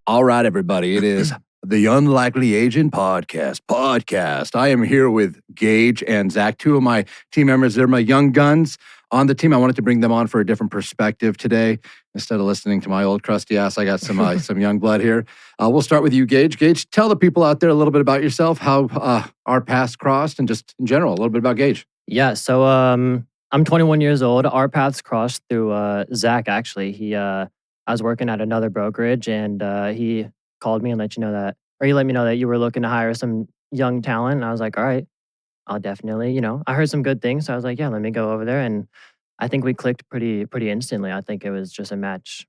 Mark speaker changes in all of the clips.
Speaker 1: All right, everybody. It is the Unlikely Agent Podcast. I am here with Gage and Zac, two of my team members. They're my young guns on the team. I wanted to bring them on for a different perspective today. Instead of listening to my old crusty ass, I got some young blood here. We'll start with you, Gage. Gage, tell the people out there a little bit about yourself, how our paths crossed, and just in general, a little bit about Gage.
Speaker 2: Yeah, so I'm 21 years old. Our paths crossed through Zac, actually. I was working at another brokerage, and he called me and let me know that you were looking to hire some young talent. And I was like, all right, I'll definitely, I heard some good things. So I was like, yeah, let me go over there. And I think we clicked pretty instantly. I think it was just a match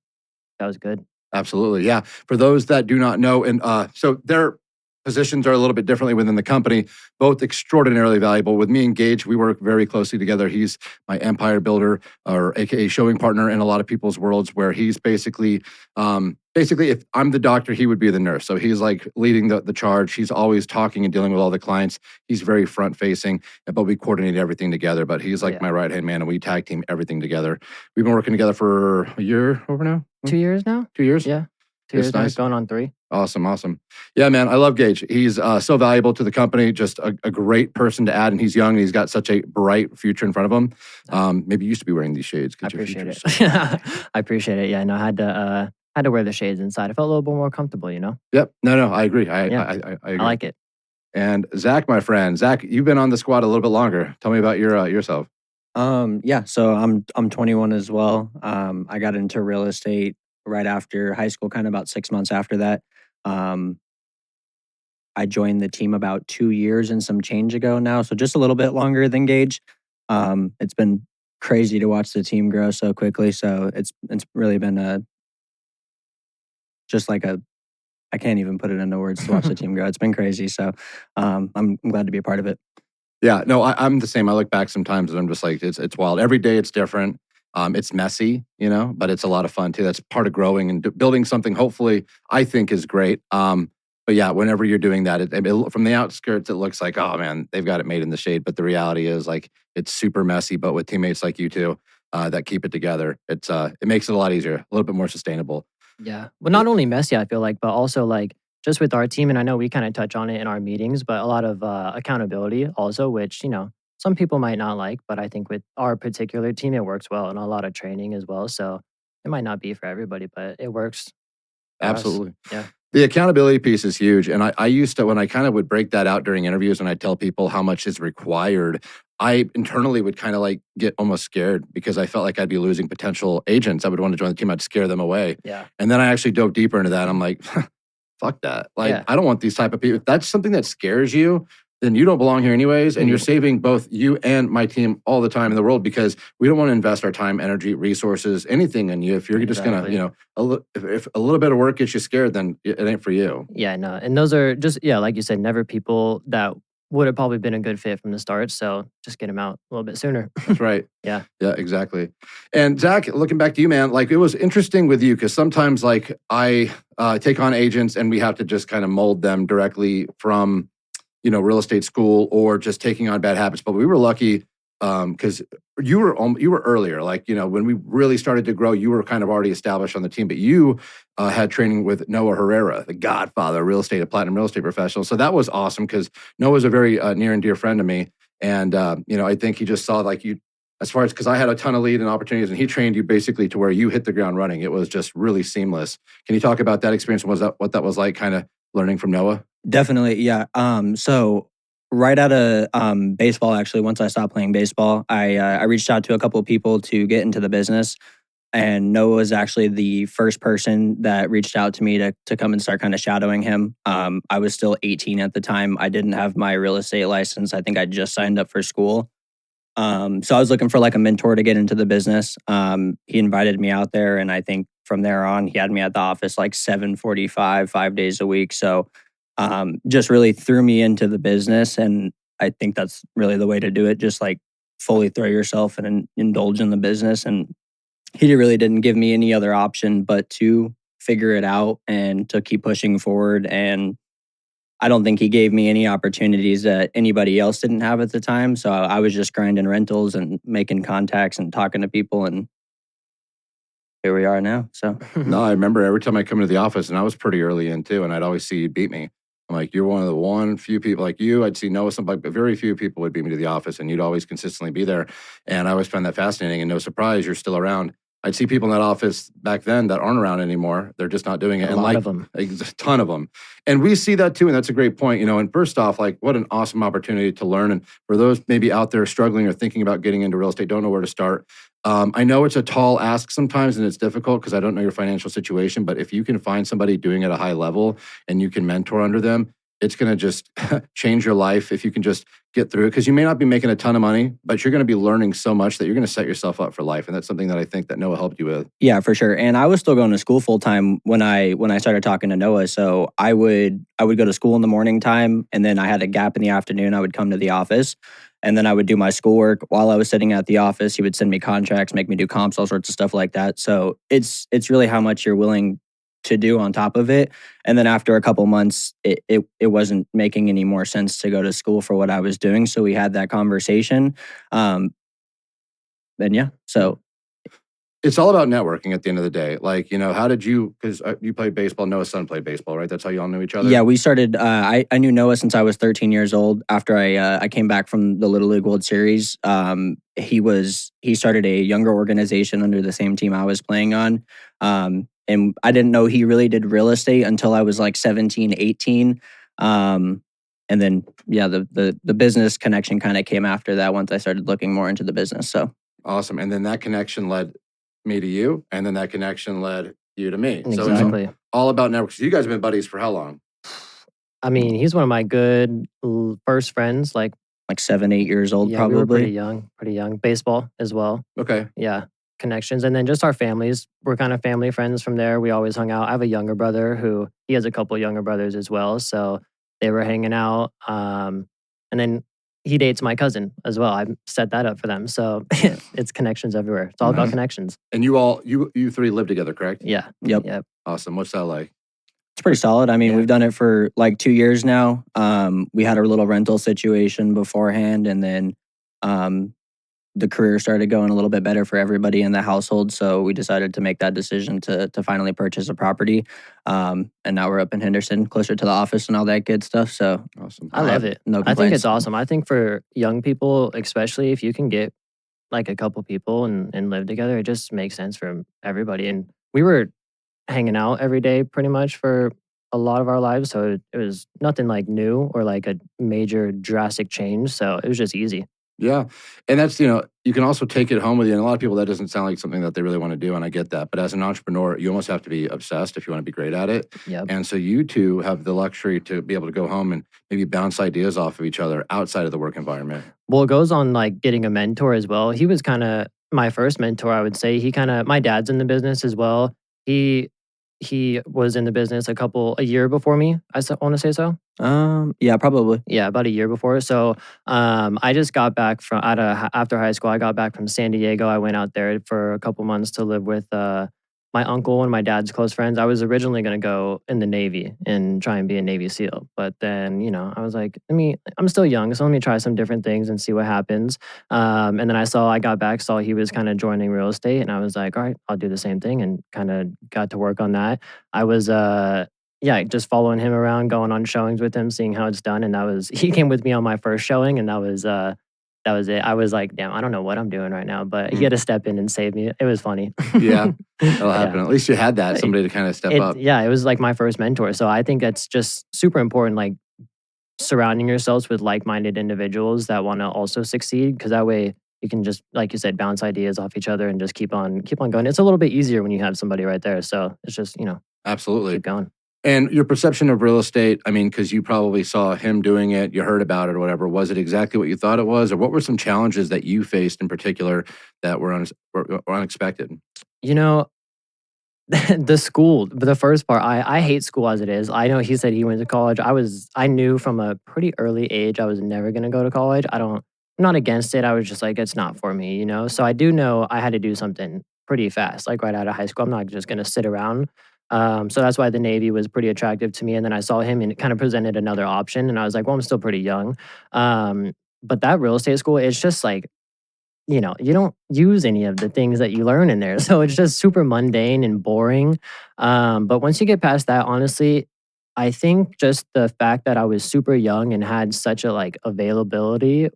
Speaker 2: that was good.
Speaker 1: Absolutely. Yeah. For those that do not know, and so their positions are a little bit differently within the company, both extraordinarily valuable. With me and Gage, we work very closely together. He's my empire builder, or AKA showing partner in a lot of people's worlds, where he's basically, if I'm the doctor, he would be the nurse. So he's like leading the charge. He's always talking and dealing with all the clients. He's very front facing, but we coordinate everything together. But he's like my right hand man, and we tag team everything together. We've been working together for a year over now.
Speaker 2: 2 years now?
Speaker 1: 2 years?
Speaker 2: Yeah. 2 years now, going on 3.
Speaker 1: Awesome. Yeah, man, I love Gage. He's so valuable to the company, just a great person to add, and he's young, and he's got such a bright future in front of him. Maybe you used to be wearing these shades.
Speaker 2: I appreciate it. I appreciate it. Yeah, no, I had to wear the shades inside. I felt a little bit more comfortable,
Speaker 1: Yep. No, I agree. I agree.
Speaker 2: I like it.
Speaker 1: And Zac, my friend. Zac, you've been on the squad a little bit longer. Tell me about yourself.
Speaker 3: Yeah, so I'm 21 as well. I got into real estate right after high school, kind of about 6 months after that. I joined the team about 2 years and some change ago now, so just a little bit longer than Gage. It's been crazy to watch the team grow so quickly. So it's really been I can't even put it into words to watch the team grow. It's been crazy. So I'm glad to be a part of it.
Speaker 1: Yeah, no, I'm the same. I look back sometimes and I'm just like, it's wild. Every day it's different. It's messy, but it's a lot of fun too. That's part of growing and building something, hopefully, I think is great. But yeah, whenever you're doing that, from the outskirts, it looks like, oh man, they've got it made in the shade. But the reality is like, it's super messy, but with teammates like you two that keep it together, it makes it a lot easier, a little bit more sustainable.
Speaker 2: Yeah. Well, not only messy, I feel like, but also like just with our team, and I know we kind of touch on it in our meetings, but a lot of accountability also, which, some people might not like, but I think with our particular team, it works well, and a lot of training as well. So it might not be for everybody, but it works.
Speaker 1: Absolutely.
Speaker 2: Yeah.
Speaker 1: The accountability piece is huge. And I used to, when I kind of would break that out during interviews and I'd tell people how much is required, I internally would kind of like get almost scared because I felt like I'd be losing potential agents. I would want to join the team. I'd scare them away.
Speaker 2: Yeah.
Speaker 1: And then I actually dove deeper into that. I'm like, fuck that. Like, I don't want these type of people. If that's something that scares you, then you don't belong here anyways. And you're saving both you and my team all the time in the world because we don't want to invest our time, energy, resources, anything in you. If you're just going to, if a little bit of work gets you scared, then it ain't for you.
Speaker 2: Yeah, no. And those are just, like you said, never people that would have probably been a good fit from the start. So just get them out a little bit sooner.
Speaker 1: That's right.
Speaker 2: Yeah,
Speaker 1: exactly. And Zac, looking back to you, man, like it was interesting with you because sometimes like I take on agents and we have to just kind of mold them directly from real estate school or just taking on bad habits. But we were lucky because you were earlier. Like, when we really started to grow, you were kind of already established on the team. But you had training with Noah Herrera, the godfather of real estate, a platinum real estate professional. So that was awesome because Noah's a very near and dear friend to me. And, I think he just saw like you, as far as, because I had a ton of lead and opportunities and he trained you basically to where you hit the ground running. It was just really seamless. Can you talk about that experience? What that was like kind of learning from Noah?
Speaker 3: Definitely, yeah. So right out of baseball, actually, once I stopped playing baseball, I reached out to a couple of people to get into the business. And Noah was actually the first person that reached out to me to come and start kind of shadowing him. I was still 18 at the time. I didn't have my real estate license. I think I just signed up for school. So I was looking for like a mentor to get into the business. He invited me out there, and I think from there on, he had me at the office like 7:45, 5 days a week. So just really threw me into the business. And I think that's really the way to do it. Just like fully throw yourself and indulge in the business. And he really didn't give me any other option but to figure it out and to keep pushing forward. And I don't think he gave me any opportunities that anybody else didn't have at the time. So I was just grinding rentals and making contacts and talking to people. And here we are now. So
Speaker 1: No, I remember every time I come into the office, and I was pretty early in too, and I'd always see you beat me. I'm like, you're one of the few people like you. I'd see Noah, somebody, but very few people would beat me to the office, and you'd always consistently be there. And I always found that fascinating. And no surprise, you're still around. I'd see people in that office back then that aren't around anymore. They're just not doing it.
Speaker 2: A
Speaker 1: and
Speaker 2: lot
Speaker 1: like
Speaker 2: of them.
Speaker 1: a ton of them. And we see that too. And that's a great point. And first off, like what an awesome opportunity to learn. And for those maybe out there struggling or thinking about getting into real estate, don't know where to start. I know it's a tall ask sometimes and it's difficult because I don't know your financial situation, but if you can find somebody doing it at a high level and you can mentor under them, it's going to just change your life if you can just get through it. Because you may not be making a ton of money, but you're going to be learning so much that you're going to set yourself up for life. And that's something that I think that Noah helped you with.
Speaker 3: yeah, for sure. And I was still going to school full time when I started talking to Noah. So I would go to school in the morning time, and then I had a gap in the afternoon. I would come to the office, and then I would do my schoolwork while I was sitting at the office. He would send me contracts, make me do comps, all sorts of stuff like that. So it's really how much you're willing to do on top of it. And then after a couple months, it wasn't making any more sense to go to school for what I was doing. So we had that conversation. And yeah, so
Speaker 1: It's all about networking at the end of the day. Like, how did you, because you played baseball, Noah's son played baseball, right? That's how you all knew each other?
Speaker 3: yeah, we started, I knew Noah since I was 13 years old. After I came back from the Little League World Series, he started a younger organization under the same team I was playing on. And I didn't know he really did real estate until I was like 17, 18. And then, yeah, the business connection kind of came after that once I started looking more into the business. So
Speaker 1: awesome. And then that connection led me to you, and then that connection led you to me. So
Speaker 2: Exactly.
Speaker 1: it's all about networks. You guys have been buddies for how long?
Speaker 2: I mean, he's one of my good first friends. Like
Speaker 3: 7, 8 years old,
Speaker 2: yeah, we were
Speaker 3: probably.
Speaker 2: pretty young. Baseball as well.
Speaker 1: Okay.
Speaker 2: Yeah, connections. And then just our families. We're kind of family friends from there. We always hung out. I have a younger brother who, he has a couple younger brothers as well. So they were hanging out. And then he dates my cousin as well. I set that up for them. So it's connections everywhere. It's all about connections.
Speaker 1: And you three live together, correct?
Speaker 2: Yeah.
Speaker 3: Yep.
Speaker 2: Yep.
Speaker 1: Awesome. What's that like?
Speaker 3: It's pretty solid. I mean,
Speaker 2: Yeah.
Speaker 3: we've done it for like 2 years now. We had a little rental situation beforehand, and then the career started going a little bit better for everybody in the household. So we decided to make that decision to finally purchase a property. And now we're up in Henderson, closer to the office and all that good stuff. So
Speaker 1: Awesome.
Speaker 2: I love it.
Speaker 3: no
Speaker 2: I think
Speaker 3: complaints.
Speaker 2: it's awesome. I think for young people, especially if you can get like a couple people and live together, it just makes sense for everybody. And we were hanging out every day pretty much for a lot of our lives. So it was nothing like new or like a major drastic change. So it was just easy.
Speaker 1: Yeah. And that's, you can also take it home with you. And a lot of people, that doesn't sound like something that they really want to do. And I get that. But as an entrepreneur, you almost have to be obsessed if you want to be great at it.
Speaker 2: Yep.
Speaker 1: And so you two have the luxury to be able to go home and maybe bounce ideas off of each other outside of the work environment.
Speaker 2: Well, it goes on like getting a mentor as well. He was kind of my first mentor, I would say. My dad's in the business as well. He was in the business a year before me. I want to say so.
Speaker 3: Yeah, probably.
Speaker 2: Yeah, about a year before. So I just got back after high school. I got back from San Diego. I went out there for a couple months to live with my uncle and my dad's close friends. I was originally going to go in the Navy and try and be a Navy SEAL. But then, I was like, I'm still young, so let me try some different things and see what happens. And then I got back, saw he was kind of joining real estate. And I was like, all right, I'll do the same thing, and kind of got to work on that. I was, just following him around, going on showings with him, seeing how it's done. And he came with me on my first showing, and that was it. I was like, damn, I don't know what I'm doing right now, but he had to step in and save me. It was funny.
Speaker 1: Yeah, that'll happen. At least you had that, somebody to kind of step up.
Speaker 2: Yeah, it was like my first mentor. So I think that's just super important, like surrounding yourselves with like-minded individuals that want to also succeed, because that way you can just, like you said, bounce ideas off each other and just keep on going. It's a little bit easier when you have somebody right there. So it's just,
Speaker 1: Absolutely.
Speaker 2: keep going.
Speaker 1: And your perception of real estate, because you probably saw him doing it, you heard about it or whatever, was it exactly what you thought it was? Or what were some challenges that you faced in particular that were unexpected?
Speaker 2: The school, the first part, I hate school as it is. I know he said he went to college. I knew from a pretty early age I was never going to go to college. I'm not against it. I was just like, it's not for me, So I do know I had to do something pretty fast, like right out of high school. I'm not just going to sit around. So that's why the Navy was pretty attractive to me. And then I saw him and it kind of presented another option. And I was like, well, I'm still pretty young. But that real estate school, it's just like, you know, you don't use any of the things that you learn in there. So it's just super mundane and boring. But once you get past that, honestly, I think just the fact that I was super young and had such a like availability,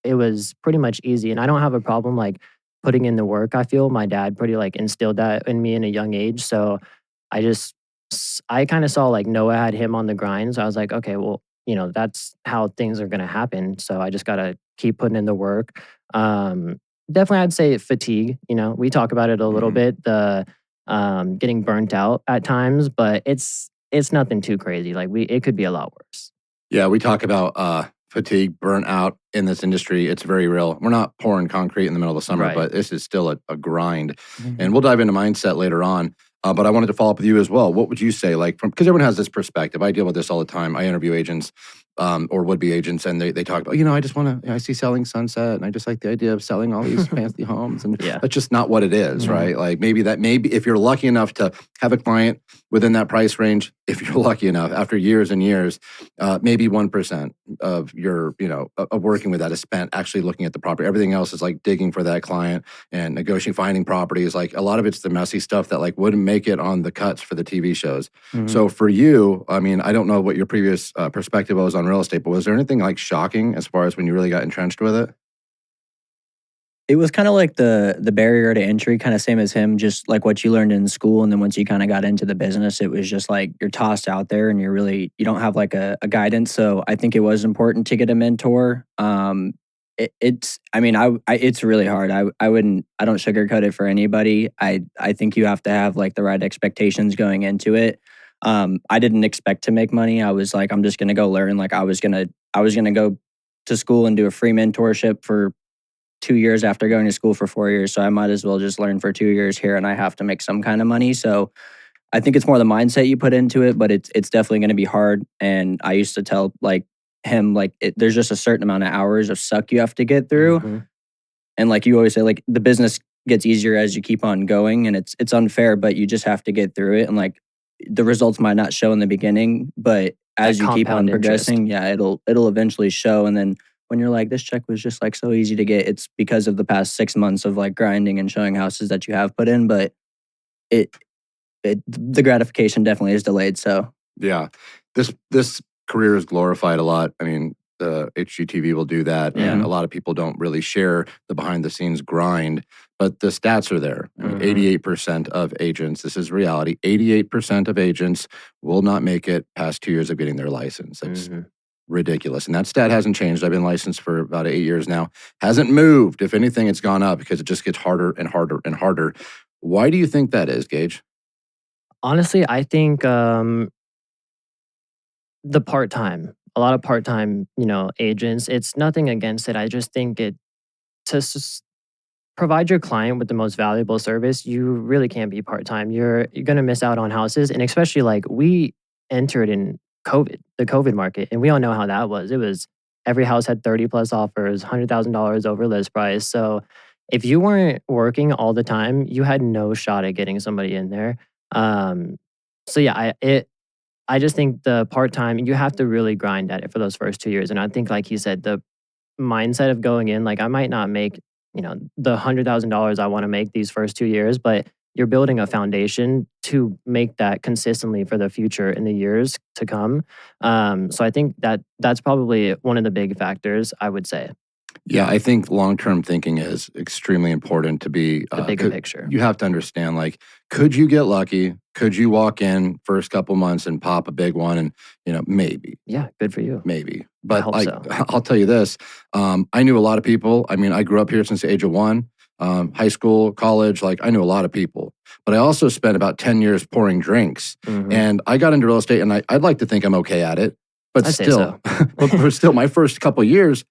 Speaker 2: it was pretty much easy. And I don't have a problem like putting in the work. I feel my dad pretty like instilled that in me in a young age. So I just I kind of saw like Noah had him on the grind. So I was like, okay, well, you know, that's how things are gonna happen. So I just gotta keep putting in the work. Um, Definitely I'd say fatigue, you know, we talk about it a little
Speaker 1: Mhm.
Speaker 2: bit, the getting burnt out at times, but it's nothing too crazy. Like it could be a lot worse.
Speaker 1: Yeah, we talk about fatigue, burnout in this industry. It's very real. We're not pouring concrete in the middle of the summer,
Speaker 2: Right.
Speaker 1: but this is still a grind. And
Speaker 3: Mhm.
Speaker 1: we'll dive into mindset later on. But I wanted to follow up with you as well. What would you say, like, from because everyone has this perspective? I deal with this all the time. I interview agents or would be agents, and they talk about, I just want to, I see selling sunset, and I just like the idea of selling all these fancy homes. And
Speaker 2: Yeah.
Speaker 1: that's just not what it is,
Speaker 3: Mhm.
Speaker 1: right? Like, maybe if you're lucky enough to have a client within that price range, if you're lucky enough, after years and years, maybe 1% of your, of working with that is spent actually looking at the property. Everything else is like digging for that client and negotiating, finding properties. Like a lot of it's the messy stuff that like wouldn't make it on the cuts for the TV shows.
Speaker 3: Mhm.
Speaker 1: So for you, I mean, I don't know what your previous perspective was on real estate, but was there anything like shocking as far as when you really got entrenched with it?
Speaker 3: It was kinda like the barrier to entry, kinda same as him, just like what you learned in school, and then once you kinda got into the business, it was just like you're tossed out there and you don't have like a guidance, so I think it was important to get a mentor. It's I mean, it's really hard. I don't sugarcoat it for anybody. I think you have to have like the right expectations going into it. I didn't expect to make money. I was like, I'm just gonna go learn. Like I was gonna go to school and do a free mentorship for 2 years after going to school for 4 years, so I might as well just learn for 2 years here, and I have to make some kind of money, so I think it's more the mindset you put into it, but it's definitely gonna be hard, and I used to tell, like, him, like, there's just a certain amount of hours of suck you have to get through,
Speaker 2: Mhm.
Speaker 3: and like you always say, like, the business gets easier as you keep on going, and it's unfair, but you just have to get through it, and, like, the results might not show in the beginning, but
Speaker 2: That
Speaker 3: as you keep on
Speaker 2: compound interest.
Speaker 3: progressing, yeah, it'll eventually show, and then when you're like, "This check was just, like, so easy to get," it's because of the past 6 months of, like, grinding and showing houses that you have put in, but it the gratification definitely is delayed, so
Speaker 1: Yeah, this career is glorified a lot. I mean, the HGTV will do that, and
Speaker 3: Mhm.
Speaker 1: a lot of people don't really share the behind the scenes grind. But the stats are there. I mean,
Speaker 2: Mhm.
Speaker 1: 88% of agents. This is reality. 88% of agents will not make it past 2 years of getting their license. That's
Speaker 2: Mhm.
Speaker 1: ridiculous, and that stat hasn't changed. I've been licensed for about 8 years now. Hasn't moved. If anything, it's gone up because it just gets harder and harder and harder. Why do you think that is, Gage?
Speaker 2: Honestly, I think the part-time, a lot of part-time, you know, agents, it's nothing against it. I just think it to provide your client with the most valuable service, you really can't be part-time. You're gonna miss out on houses, and especially like we entered in COVID, the COVID market, and we all know how that was. It was every house had 30 plus offers, $100,000 over list price. So if you weren't working all the time, you had no shot at getting somebody in there. Um, so yeah, I just think the part-time, you have to really grind at it for those first 2 years. And I think, like he said, the mindset of going in, like I might not make, you know, the $100,000 I want to make these first 2 years, but you're building a foundation to make that consistently for the future in the years to come. So I think that that's probably one of the big factors, I would say,
Speaker 1: Yeah, I think long-term thinking is extremely important to be,
Speaker 2: the bigger picture.
Speaker 1: you have to understand, like, could you get lucky? Could you walk in first couple months and pop a big one? And, maybe,
Speaker 2: Yeah, good for you.
Speaker 1: maybe.
Speaker 2: I
Speaker 1: But
Speaker 2: hope
Speaker 1: like,
Speaker 2: so.
Speaker 1: I'll tell you this, I knew a lot of people. I mean, I grew up here since the age of 1, high school, college, like I knew a lot of people. But I also spent about 10 years pouring drinks.
Speaker 2: Mhm.
Speaker 1: And I got into real estate, and I'd like to think I'm okay at it. But
Speaker 2: I'd say
Speaker 1: still,
Speaker 2: so.
Speaker 1: but still, my first couple years,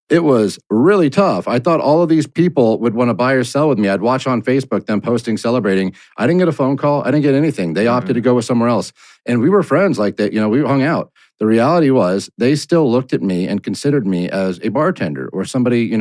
Speaker 1: it was really tough. I thought all of these people would want to buy or sell with me. I'd watch on Facebook them posting, celebrating. I didn't get a phone call. I didn't get anything. They opted to
Speaker 2: Mhm.
Speaker 1: go with somewhere else. And we were friends like that. We hung out. The reality was they still looked at me and considered me as a bartender or somebody,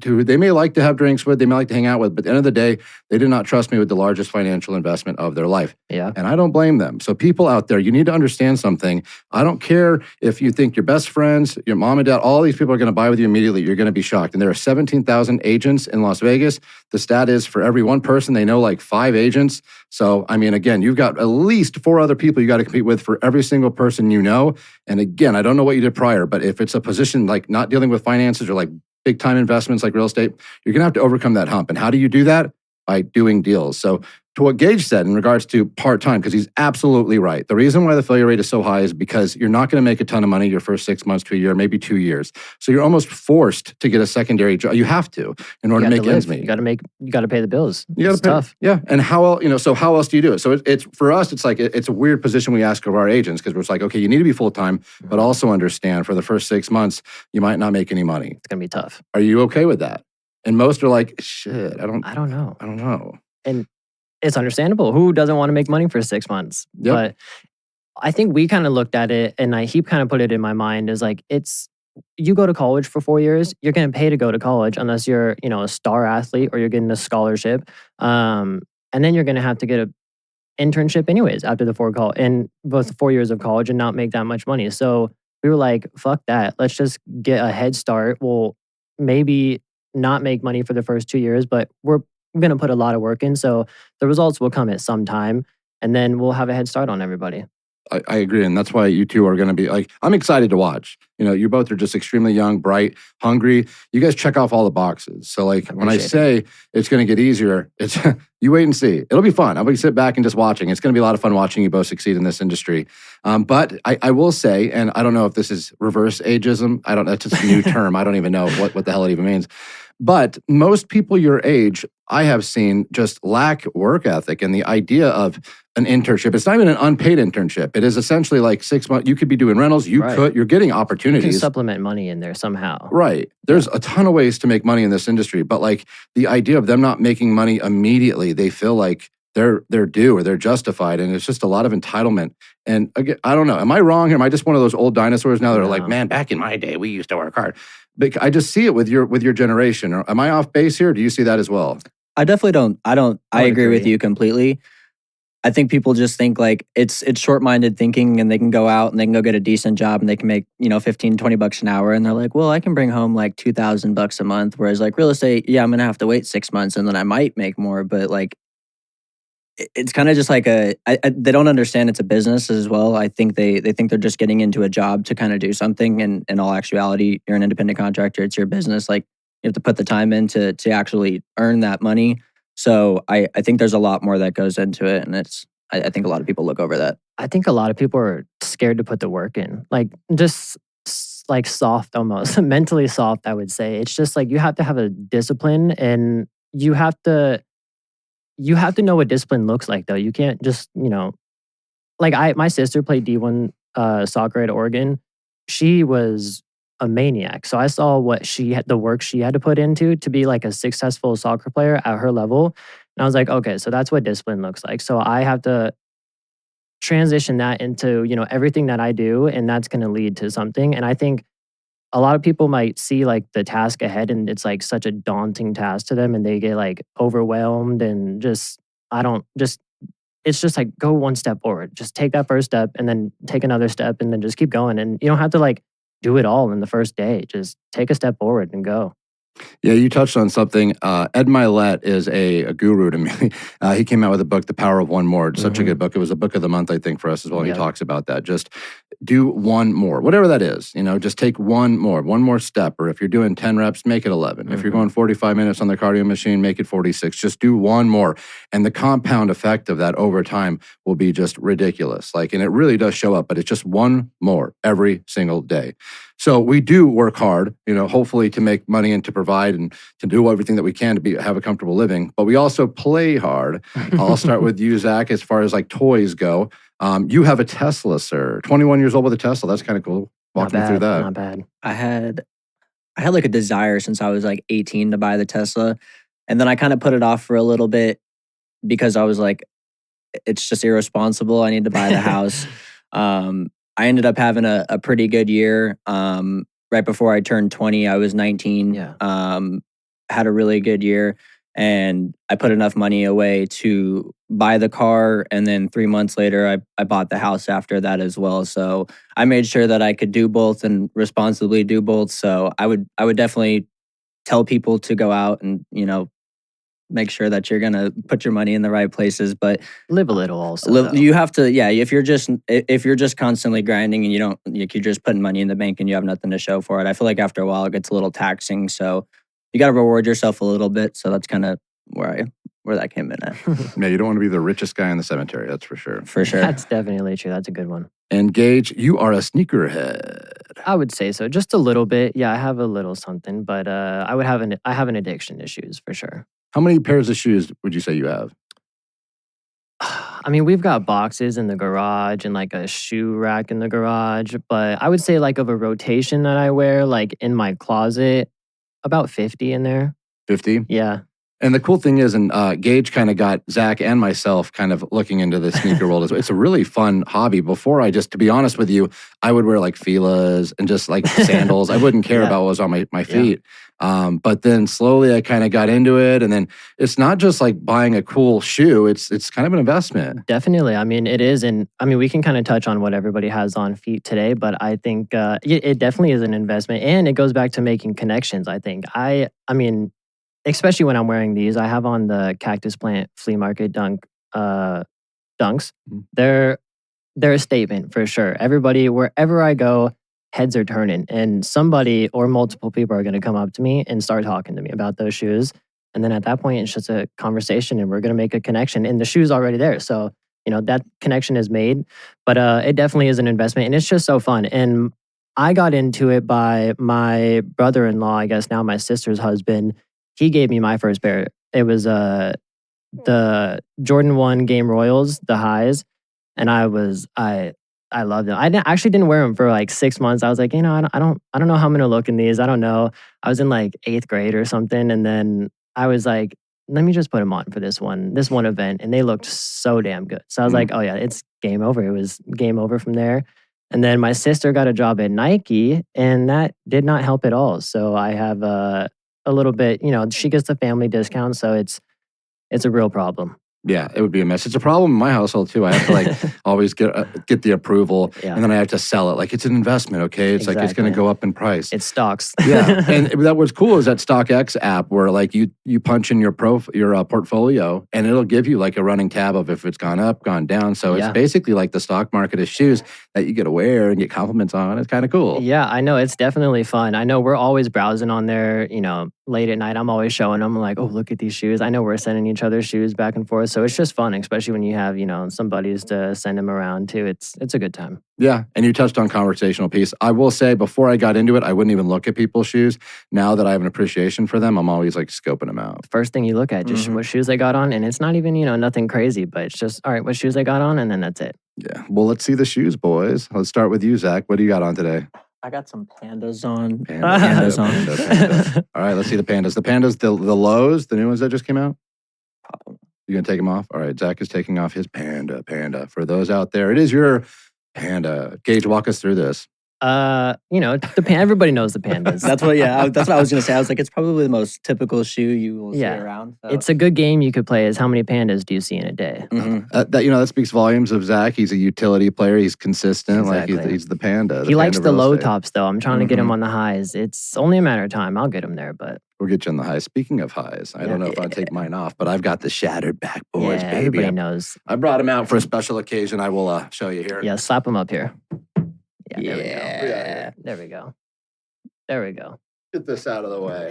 Speaker 1: who they may like to have drinks with, they may like to hang out with, but at the end of the day, they did not trust me with the largest financial investment of their life.
Speaker 2: Yeah.
Speaker 1: And I don't blame them. So people out there, you need to understand something. I don't care if you think your best friends, your mom and dad, all these people are going to buy with you immediately. You're going to be shocked. And there are 17,000 agents in Las Vegas. The stat is for every one person, they know like 5 agents. So, I mean, again, you've got at least 4 other people you got to compete with for every single person you know. And again, I don't know what you did prior, but if it's a position like not dealing with finances or like big time investments like real estate, you're going to have to overcome that hump. And how do you do that? By doing deals. So to what Gage said in regards to part-time, because he's absolutely right. The reason why the failure rate is so high is because you're not going to make a ton of money your first 6 months to a year, maybe 2 years. So you're almost forced to get a secondary job. You have to in order to make ends meet.
Speaker 2: You got to pay the bills.
Speaker 1: It's tough. Yeah. And how else, so how else do you do it? So it's for us, it's like, it's a weird position we ask of our agents because we're like, okay, you need to be full-time, but also understand for the first 6 months, you might not make any money.
Speaker 2: It's going to be tough.
Speaker 1: Are you okay with that? And most are like, shit, I don't know.
Speaker 2: And it's understandable. Who doesn't want to make money for 6 months?
Speaker 1: Yep.
Speaker 2: But I think we kind of looked at it, and he kind of put it in my mind as like, you go to college for 4 years, you're going to pay to go to college unless you're, a star athlete or you're getting a scholarship. And then you're going to have to get an internship anyways after the 4 years of college and not make that much money. So we were like, fuck that. Let's just get a head start. We'll maybe not make money for the first 2 years, but we're going to put a lot of work in. So the results will come at some time, and then we'll have a head start on everybody.
Speaker 1: I agree. And that's why you two are going to be like, I'm excited to watch. You both are just extremely young, bright, hungry. You guys check off all the boxes. So like when I say it's going to get easier, it's you wait and see. It'll be fun. I'll be sit back and just watching. It's going to be a lot of fun watching you both succeed in this industry. But I will say, and I don't know if this is reverse ageism. That's just a new term. I don't even know what the hell it even means. But most people your age, I have seen just lack work ethic and the idea of an internship. It's not even an unpaid internship. It is essentially like 6 months. You could be doing rentals. You're getting opportunities.
Speaker 2: You can supplement money in there somehow.
Speaker 1: Right. There's a ton of ways to make money in this industry. But like the idea of them not making money immediately, they feel like they're due or they're justified. And it's just a lot of entitlement. And again, I don't know. Am I wrong here? Am I just one of those old dinosaurs now that are like, man, back in my day, we used to work hard. But I just see it with your generation. Am I off base here? Or do you see that as well?
Speaker 3: I definitely don't. I agree with you completely. I think people just think like it's short-minded thinking, and they can go out and they can go get a decent job and they can make, $15-20 an hour, and they're like, well, I can bring home like $2,000 a month. Whereas like real estate, yeah, I'm gonna have to wait 6 months and then I might make more. But like it's kind of just like they don't understand it's a business as well. I think they think they're just getting into a job to kind of do something. And in all actuality, you're an independent contractor. It's your business. Like you have to put the time in to actually earn that money. So I think there's a lot more that goes into it. And I think a lot of people look over that.
Speaker 2: I think a lot of people are scared to put the work in. Like just like soft almost, mentally soft, I would say. It's just like you have to have a discipline, and you have to know what discipline looks like, though. You can't just, like my sister played D1 soccer at Oregon. She was a maniac. So I saw the work she had to put into to be like a successful soccer player at her level. And I was like, okay, so that's what discipline looks like. So I have to transition that into, everything that I do, and that's going to lead to something. And I think a lot of people might see like the task ahead, and it's like such a daunting task to them, and they get like overwhelmed and it's just like go one step forward. Just take that first step and then take another step and then just keep going. And you don't have to like do it all in the first day. Just take a step forward and go.
Speaker 1: Yeah, you touched on something. Ed Milet is a guru to me. He came out with a book, The Power of One More. It's such a good book. It was a book of the month, I think, for us as well. He talks about that. Just do one more, whatever that is. Just take one more step. Or if you're doing 10 reps, make it 11. If you're going 45 minutes on the cardio machine, make it 46. Just do one more. And the compound effect of that over time will be just ridiculous. And it really does show up, but it's just one more every single day. So we do work hard, hopefully to make money and to provide and to do everything that we can to have a comfortable living. But we also play hard. I'll start with you, Zac, as far as like toys go. You have a Tesla, sir. 21 years old with a Tesla. That's kind of cool. Walk me through that.
Speaker 2: Not bad.
Speaker 3: I had like a desire since I was like 18 to buy the Tesla. And then I kind of put it off for a little bit because I was like, it's just irresponsible. I need to buy the house. I ended up having a pretty good year. Right before I turned 20, I was 19.
Speaker 2: Yeah.
Speaker 3: had a really good year, and I put enough money away to buy the car, and then 3 months later, I bought the house after that as well. So I made sure that I could do both and responsibly do both. So I would definitely tell people to go out and make sure that you're gonna put your money in the right places, but
Speaker 2: Live a little also. though.
Speaker 3: you have to, yeah. If you're just constantly grinding and you don't, like, you're just putting money in the bank and you have nothing to show for it, I feel like after a while it gets a little taxing. So you got to reward yourself a little bit. So that's kind of where that came in at.
Speaker 1: Yeah, you don't want to be the richest guy in the cemetery. That's for sure.
Speaker 3: For sure.
Speaker 2: That's definitely true. That's a good one.
Speaker 1: And Gage, you are a sneakerhead.
Speaker 2: I would say so. Just a little bit. Yeah, I have a little something, but I have an addiction issues for sure.
Speaker 1: How many pairs of shoes would you say you have?
Speaker 2: I mean, we've got boxes in the garage and like a shoe rack in the garage, but I would say like of a rotation that I wear, like in my closet, about 50 in there.
Speaker 1: 50?
Speaker 2: Yeah.
Speaker 1: And the cool thing is, and Gage kind of got Zac and myself kind of looking into the sneaker world. It's a really fun hobby. Before to be honest with you, I would wear like Fila's and just like sandals. I wouldn't care about what was on my feet. But then slowly I kind of got into it. And then it's not just like buying a cool shoe. It's kind of an investment.
Speaker 2: Definitely. I mean, it is. And I mean, we can kind of touch on what everybody has on feet today, but I think it definitely is an investment. And it goes back to making connections, I think. I mean, especially when I'm wearing these, I have on the Cactus Plant Flea Market dunks.
Speaker 1: Mhm.
Speaker 2: They're a statement for sure. Everybody, wherever I go, heads are turning, and somebody or multiple people are going to come up to me and start talking to me about those shoes. And then at that point, it's just a conversation, and we're going to make a connection. And the shoe's already there, so that connection is made. But it definitely is an investment, and it's just so fun. And I got into it by my brother-in-law, I guess now my sister's husband. He gave me my first pair. It was the Jordan 1 Game Royals, the highs, and I loved them. I actually didn't wear them for like 6 months. I was like, I don't know how I'm gonna look in these. I don't know. I was in like 8th grade or something, and then I was like, let me just put them on for this one event, and they looked so damn good. So I was like, oh yeah, it's game over. It was game over from there. And then my sister got a job at Nike, and that did not help at all. So I have a little bit, she gets the family discount, so it's a real problem.
Speaker 1: Yeah, it would be a mess. It's a problem in my household too. I have to like always get the approval, and then I have to sell it. Like it's an investment, okay? It's like it's going to go up in price.
Speaker 2: It stocks.
Speaker 1: Yeah, and that what's cool is that StockX app where like you punch in your portfolio, and it'll give you like a running tab of if it's gone up, gone down. So it's basically like the stock market of shoes that you get to wear and get compliments on. It's kind of cool.
Speaker 2: Yeah, I know. It's definitely fun. I know we're always browsing on there, late at night. I'm always showing them like, oh, look at these shoes. I know we're sending each other shoes back and forth. So it's just fun, especially when you have, some buddies to send them around too. It's a good time.
Speaker 1: Yeah. And you touched on conversational piece. I will say before I got into it, I wouldn't even look at people's shoes. Now that I have an appreciation for them, I'm always like scoping them out.
Speaker 2: First thing you look at, just what shoes they got on. And it's not even, nothing crazy, but it's just, all right, what shoes they got on. And then that's it.
Speaker 1: Yeah. Well, let's see the shoes, boys. Let's start with you, Zac. What do you got on today?
Speaker 3: I got some pandas on.
Speaker 1: Pandas on. All right, let's see the pandas. The pandas, the lows, the new ones that just came out. You gonna take them off? All right, Zac is taking off his panda. For those out there, it is your panda. Gage, walk us through this.
Speaker 2: Everybody knows the pandas.
Speaker 3: That's what I was gonna say. I was like, it's probably the most typical shoe you will see around. So.
Speaker 2: It's a good game you could play. Is how many pandas do you see in a day?
Speaker 1: That speaks volumes of Zac. He's a utility player. He's consistent.
Speaker 2: Exactly.
Speaker 1: Like he's the panda.
Speaker 2: He likes the low tops though. I'm trying to get him on the highs. It's only a matter of time. I'll get him there, but
Speaker 1: we'll get you on the highs. Speaking of highs, I don't know if I'd take mine off, but I've got the shattered backboards, baby.
Speaker 2: Everybody knows.
Speaker 1: I brought him out for a special occasion. I will show you here.
Speaker 2: Yeah, slap him up here.
Speaker 3: Yeah.
Speaker 2: There we go. There we go.
Speaker 1: Get this out of the way.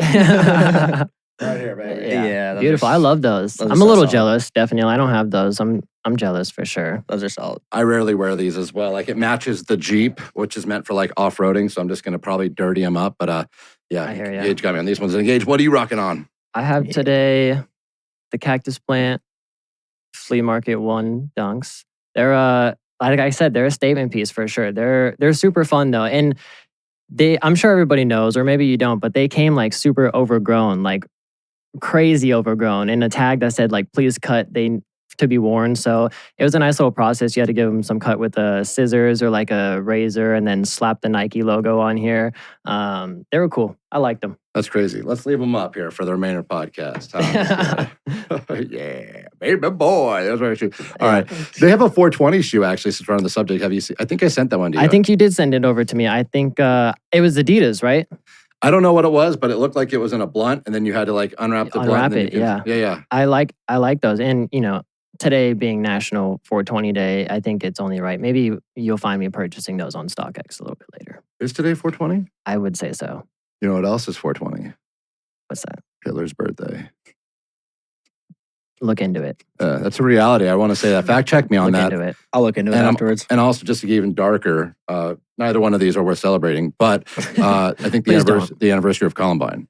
Speaker 1: Right here, baby.
Speaker 2: Yeah, beautiful. I love those. I'm a little jealous, definitely. I don't have those. I'm jealous for sure.
Speaker 3: Those are solid.
Speaker 1: I rarely wear these as well. Like it matches the Jeep, which is meant for like off-roading, so I'm just going to probably dirty them up. But
Speaker 2: I hear ya.
Speaker 1: Gage got me on these ones. And Gage, what are you rocking on?
Speaker 2: I have today the Cactus Plant Flea Market 1 dunks. They're like I said, they're a statement piece for sure. They're super fun though. And I'm sure everybody knows, or maybe you don't, but they came like super overgrown, like crazy overgrown, and a tag that said like, please cut to be worn. So it was a nice little process. You had to give them some cut with scissors or like a razor and then slap the Nike logo on here. They were cool. I liked them.
Speaker 1: That's crazy. Let's leave them up here for the remainder podcast. Yeah, baby boy. That's very true. All right. They have a 420 shoe, actually, since we're on the subject. Have you seen? I think I sent that one to you.
Speaker 2: I think you did send it over to me. I think it was Adidas, right?
Speaker 1: I don't know what it was, but it looked like it was in a blunt, and then you had to like unwrap the blunt.
Speaker 2: Unwrap it, yeah.
Speaker 1: Yeah.
Speaker 2: I like those. And, today being National 420 Day, I think it's only right. Maybe you'll find me purchasing those on StockX a little bit later.
Speaker 1: Is today 420?
Speaker 2: I would say so.
Speaker 1: You know what else is 420?
Speaker 2: What's that?
Speaker 1: Hitler's birthday.
Speaker 2: Look into it.
Speaker 1: That's a reality. I want to say that. Fact check me on
Speaker 2: Look
Speaker 1: that.
Speaker 2: into it.
Speaker 3: I'll look into it afterwards.
Speaker 1: And also, just to get even darker, neither one of these are worth celebrating, but I think the anniversary of Columbine.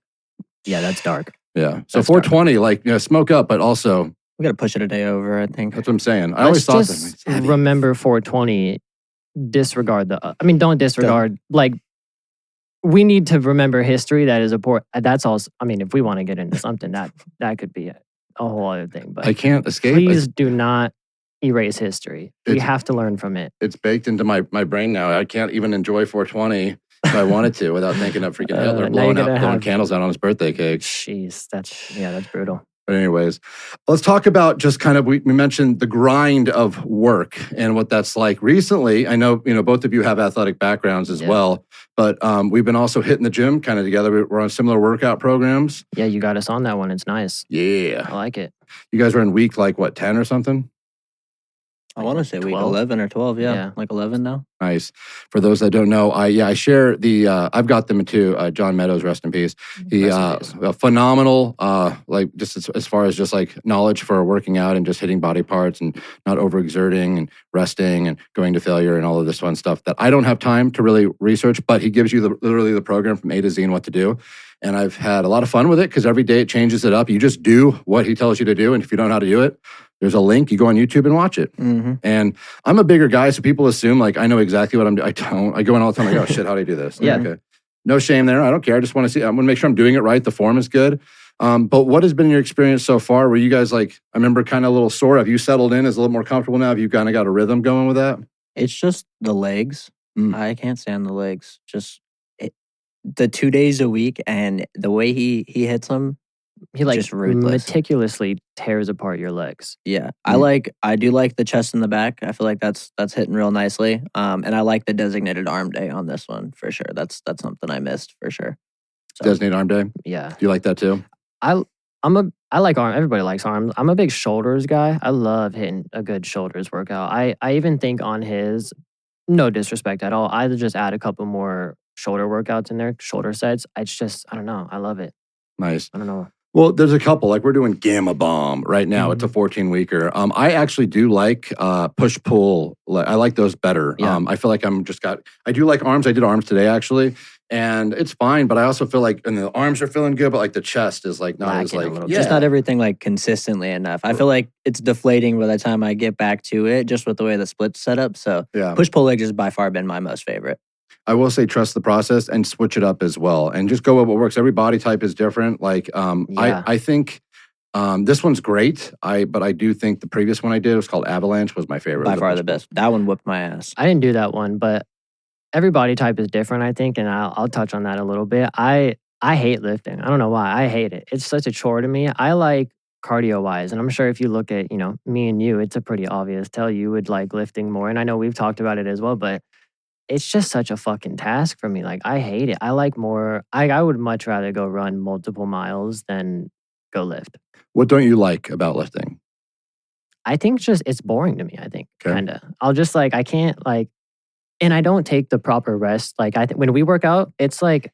Speaker 2: Yeah, that's dark.
Speaker 1: Yeah. So that's 420, dark. Smoke up, but also...
Speaker 3: We got to push it a day over, I think.
Speaker 1: That's what I'm saying. I always thought that.
Speaker 2: Remember 420, disregard don't disregard, we need to remember history. That is important. That's also, if we want to get into something, that could be a whole other thing. But
Speaker 1: I can't escape.
Speaker 2: Please do not erase history. We have to learn from it.
Speaker 1: It's baked into my brain now. I can't even enjoy 420 if I wanted to without thinking of freaking Hitler blowing candles out on his birthday cake.
Speaker 2: Jeez, that's brutal.
Speaker 1: But anyways, let's talk about just kind of, we mentioned the grind of work and what that's like. Recently, I know, both of you have athletic backgrounds as well, but we've been also hitting the gym kind of together. We're on similar workout programs.
Speaker 2: Yeah, you got us on that one. It's nice.
Speaker 1: Yeah.
Speaker 2: I like it.
Speaker 1: You guys are in week 10 or something?
Speaker 3: I want to say 12. Week 11 or 12, yeah. Like 11 now.
Speaker 1: Nice. For those that don't know, I share the, I've got them too, John Meadows, rest in peace. He, a phenomenal, just as far as just like knowledge for working out and just hitting body parts and not overexerting and resting and going to failure and all of this fun stuff that I don't have time to really research, but he gives you literally the program from A to Z and what to do. And I've had a lot of fun with it because every day it changes it up. You just do what he tells you to do. And if you don't know how to do it, there's a link. You go on YouTube and watch it. Mm-hmm. And I'm a bigger guy, so people assume like I know exactly what I'm doing. I don't. I go in all the time. I go, oh, shit, how do you do this?
Speaker 2: Yeah.
Speaker 1: Okay. No shame there. I don't care. I just want to see. I want to make sure I'm doing it right. The form is good. But what has been your experience so far? Were you guys I remember kind of a little sore. Have you settled in? Is a little more comfortable now? Have you kind of got a rhythm going with that?
Speaker 3: It's just the legs. I can't stand the legs. Just the 2 days a week and the way he hits them.
Speaker 2: He just meticulously tears apart your legs.
Speaker 3: Yeah. I do like the chest and the back. I feel like that's hitting real nicely. And I like the designated arm day on this one for sure. That's something I missed for sure.
Speaker 1: So, designated arm day?
Speaker 2: Yeah.
Speaker 1: Do you like that too?
Speaker 2: I like arm. Everybody likes arms. I'm a big shoulders guy. I love hitting a good shoulders workout. I even think on his, no disrespect at all, I just add a couple more shoulder workouts in there, shoulder sets. It's just, I don't know. I love it.
Speaker 1: Nice.
Speaker 2: I don't know.
Speaker 1: Well, there's a couple. Like we're doing Gamma Bomb right now. It's a 14-weeker. I actually do like push-pull. I like those better.
Speaker 2: Yeah.
Speaker 1: I feel like I do like arms. I did arms today, actually. And it's fine, but I also feel like, and the arms are feeling good, but like the chest is like not as like,
Speaker 3: just not everything like consistently enough. I feel like it's deflating by the time I get back to it, just with the way the split's set up. So push-pull legs has by far been my most favorite.
Speaker 1: I will say trust the process and switch it up as well. And just go with what works. Every body type is different. Like, I think this one's great. But I do think the previous one I did was called Avalanche was my favorite.
Speaker 3: By far the best. That one whipped my ass.
Speaker 2: I didn't do that one, but every body type is different, I think. And I'll touch on that a little bit. I hate lifting. I don't know why. I hate it. It's such a chore to me. I like cardio-wise. And I'm sure if you look at, me and you, it's a pretty obvious tell. You would like lifting more. And I know we've talked about it as well, but it's just such a fucking task for me. Like, I hate it. I like more, I would much rather go run multiple miles than go lift.
Speaker 1: What don't you like about lifting?
Speaker 2: I think it's boring to me, I think, kind of. I'll just I can't and I don't take the proper rest. Like, I think when we work out, it's like,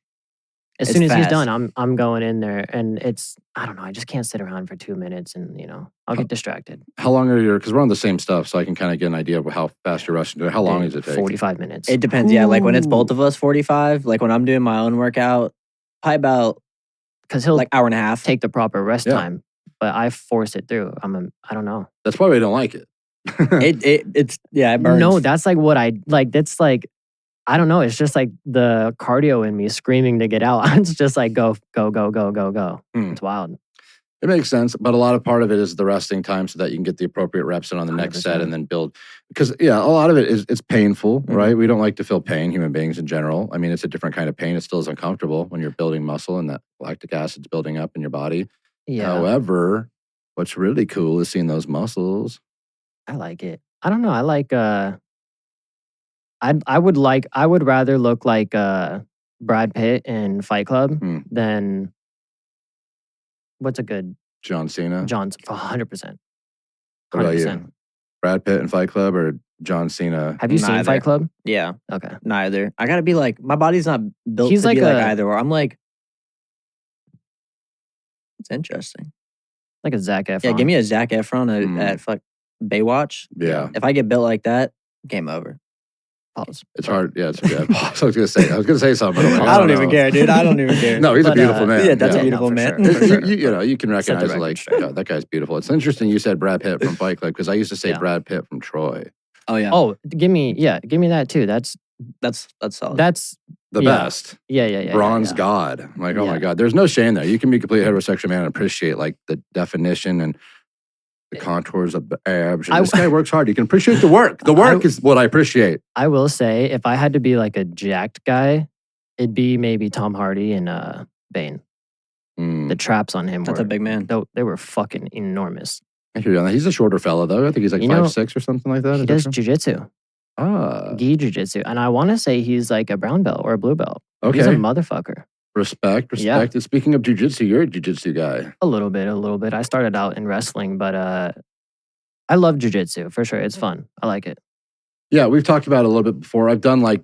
Speaker 2: as soon as he's done, I'm going in there and it's, I don't know, I just can't sit around for 2 minutes and, I'll get distracted.
Speaker 1: How long are because we're on the same stuff, so I can kind of get an idea of how fast you're rushing. How long does it take?
Speaker 2: 45 minutes.
Speaker 3: It depends. Yeah, like when it's both of us, 45. Like when I'm doing my own workout, probably about,
Speaker 2: because he'll
Speaker 3: hour and a half.
Speaker 2: Take the proper rest time, but I force it through. I don't know.
Speaker 1: That's probably why I don't like it.
Speaker 3: It burns.
Speaker 2: No, that's like what I like. That's like, I don't know. It's just like the cardio in me screaming to get out. It's just like go, go, go, go, go, go. It's wild.
Speaker 1: It makes sense, but a lot of part of it is the resting time so that you can get the appropriate reps in on the next set
Speaker 2: 100%.
Speaker 1: and then build. Because a lot of it is it's painful,
Speaker 3: Mhm.
Speaker 1: right? We don't like to feel pain, human beings in general. I mean, it's a different kind of pain. It still is uncomfortable when you're building muscle and that lactic acid's building up in your body.
Speaker 2: Yeah,
Speaker 1: However, what's really cool is seeing those muscles.
Speaker 2: I like it. I don't know. I like. I would rather look like Brad Pitt in Fight Club
Speaker 1: Hmm.
Speaker 2: than what's a good
Speaker 1: John Cena.
Speaker 2: John's 100%.
Speaker 1: What about
Speaker 2: 100%.
Speaker 1: you? Brad Pitt in Fight Club or John Cena?
Speaker 2: Have you seen
Speaker 3: Neither.
Speaker 2: Fight Club?
Speaker 3: Yeah,
Speaker 2: Okay.
Speaker 3: neither. I gotta be like, my body's not built
Speaker 2: He's
Speaker 3: to
Speaker 2: like
Speaker 3: be like
Speaker 2: a-
Speaker 3: either or. I'm like, it's interesting.
Speaker 2: Like a Zac Efron.
Speaker 3: Yeah, give me a Zac Efron at fuck Baywatch.
Speaker 1: Yeah.
Speaker 3: If I get built like that, game over.
Speaker 2: Pause.
Speaker 1: It's hard. Yeah, it's good. I was gonna say something. But I'm like,
Speaker 3: I don't even
Speaker 1: know.
Speaker 3: care, dude. I don't even care.
Speaker 1: No, he's a
Speaker 2: But,
Speaker 1: beautiful man.
Speaker 3: yeah, that's a
Speaker 2: no,
Speaker 3: beautiful
Speaker 2: for
Speaker 3: man.
Speaker 2: sure, for sure.
Speaker 1: You can
Speaker 2: Set the
Speaker 1: recognize it
Speaker 2: record
Speaker 1: like,
Speaker 2: straight.
Speaker 1: God, that guy's beautiful. It's interesting you said Brad Pitt from Fight Club because I used to say
Speaker 2: Yeah.
Speaker 1: Brad Pitt from Troy.
Speaker 3: Oh yeah.
Speaker 2: Oh, give me that too. That's
Speaker 3: solid.
Speaker 2: that's
Speaker 1: The
Speaker 2: Yeah.
Speaker 1: best.
Speaker 2: yeah.
Speaker 1: Bronze
Speaker 2: yeah.
Speaker 1: god. I'm like, oh my
Speaker 2: Yeah.
Speaker 1: God. There's no shame there. You can be a complete heterosexual man and appreciate like the definition and the contours of the abs. And this guy works hard. You can appreciate the work. The work is what I appreciate.
Speaker 2: I will say, if I had to be like a jacked guy, it'd be maybe Tom Hardy and Bane.
Speaker 1: Mm.
Speaker 2: The traps on him
Speaker 3: That's
Speaker 2: were
Speaker 3: a big man.
Speaker 2: they were fucking enormous.
Speaker 1: I hear you on that. He's a shorter fella though. I think he's like
Speaker 2: You know,
Speaker 1: 5'6" or something like that.
Speaker 2: He
Speaker 1: Is that
Speaker 2: does
Speaker 1: true?
Speaker 2: jujitsu, gi jujitsu, and I want to say he's like a brown belt or a blue belt. He's a
Speaker 1: Okay.
Speaker 2: motherfucker.
Speaker 1: Respect.
Speaker 2: Yeah.
Speaker 1: And speaking of jujitsu, you're a jujitsu guy.
Speaker 2: A little bit. I started out in wrestling, but I love jujitsu for sure. It's fun. I like it.
Speaker 1: Yeah, we've talked about it a little bit before. I've done like,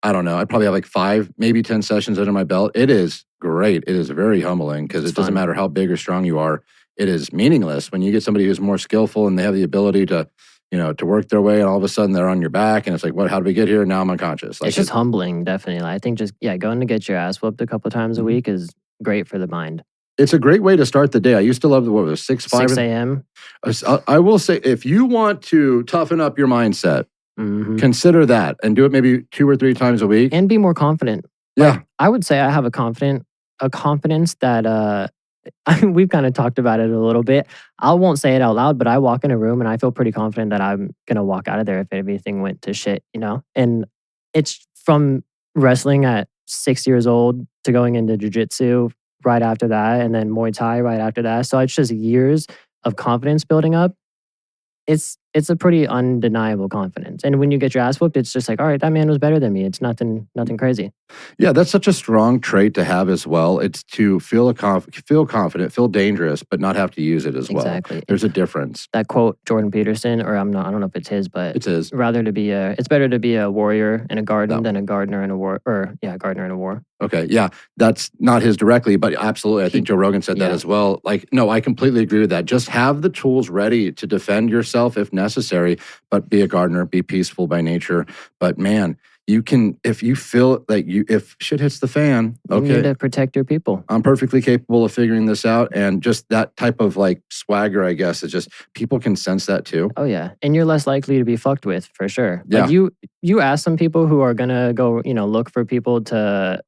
Speaker 1: I don't know, I probably have like 5, maybe 10 sessions under my belt. It is great. It is very humbling because
Speaker 2: It's
Speaker 1: it doesn't
Speaker 2: fun.
Speaker 1: matter how big or strong you are. It is meaningless when you get somebody who's more skillful and they have the ability to, to work their way and all of a sudden they're on your back and it's like, what, how did we get here? Now I'm unconscious. Like
Speaker 2: It's just humbling, definitely. I think going to get your ass whooped a couple times a
Speaker 1: Mhm.
Speaker 2: week is great for the mind.
Speaker 1: it's a great way to start the day. I used to love 6
Speaker 2: 6 a.m.
Speaker 1: I will say, if you want to toughen up your mindset,
Speaker 2: Mhm.
Speaker 1: consider that and do it maybe 2 or 3 times a week.
Speaker 2: And be more confident.
Speaker 1: Yeah.
Speaker 2: I would say I have a confidence that we've kind of talked about it a little bit. I won't say it out loud, but I walk in a room and I feel pretty confident that I'm gonna walk out of there if everything went to shit, And it's from wrestling at 6 years old to going into jiu-jitsu right after that, and then Muay Thai right after that. So it's just years of confidence building up. It's a pretty undeniable confidence. And when you get your ass whooped, it's just like, all right, that man was better than me. It's nothing crazy.
Speaker 1: Yeah, that's such a strong trait to have as well. It's to feel confident, feel dangerous, but not have to use it as well.
Speaker 2: Exactly.
Speaker 1: There's a difference.
Speaker 2: That quote, Jordan Peterson, or I don't know if it's his, but
Speaker 1: It is.
Speaker 2: it's better to be a warrior in a garden
Speaker 1: No.
Speaker 2: than a gardener in a war, gardener in a war.
Speaker 1: Okay, yeah, that's not his directly, but absolutely. I think Joe Rogan said that
Speaker 2: yeah.
Speaker 1: as well. Like, no, I completely agree with that. Just have the tools ready to defend yourself if necessary, but be a gardener, be peaceful by nature. But man, you can, if you feel like if shit hits the fan,
Speaker 2: You need
Speaker 1: okay,
Speaker 2: to protect your people.
Speaker 1: I'm perfectly capable of figuring this out. And just that type of like swagger, I guess, is just people can sense that too.
Speaker 2: Oh yeah, and you're less likely to be fucked with for sure.
Speaker 1: Yeah.
Speaker 2: Like you ask some people who are gonna go, look for people to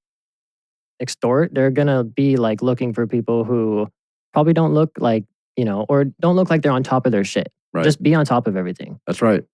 Speaker 2: extort. They're gonna be like looking for people who probably don't look like or don't look like they're on top of their shit.
Speaker 1: Right.
Speaker 2: Just be on top of everything.
Speaker 1: That's right.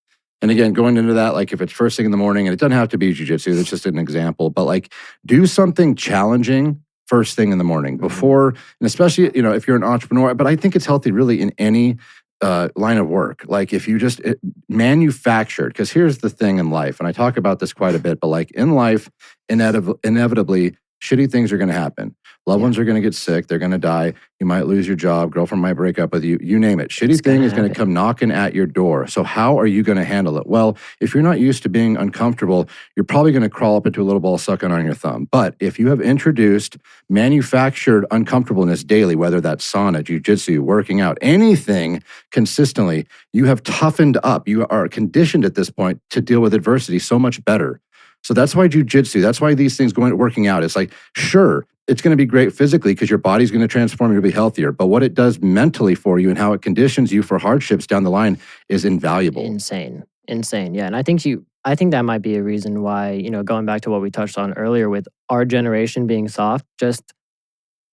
Speaker 1: And again, going into that, like if it's first thing in the morning, and it doesn't have to be jujitsu, that's just an example, but like do something challenging first thing in the morning before, and especially, if you're an entrepreneur, but I think it's healthy really in any line of work. Like if you just manufactured, because here's the thing in life, and I talk about this quite a bit, but like in life, inevitably, shitty things are going to happen. Loved ones are going to get sick. They're going to die. You might lose your job. Girlfriend might break up with you. You name it. Shitty thing is going to come knocking at your door. So how are you going to handle it? Well, if you're not used to being uncomfortable, you're probably going to crawl up into a little ball sucking on your thumb. But if you have introduced manufactured uncomfortableness daily, whether that's sauna, jujitsu, working out, anything consistently, you have toughened up. You are conditioned at this point to deal with adversity so much better. So that's why jujitsu, that's why these things working out, it's like, sure, it's going to be great physically because your body's going to transform, you'll be healthier. But what it does mentally for you and how it conditions you for hardships down the line is invaluable.
Speaker 2: Insane. Yeah. And I think that might be a reason why, going back to what we touched on earlier with our generation being soft, just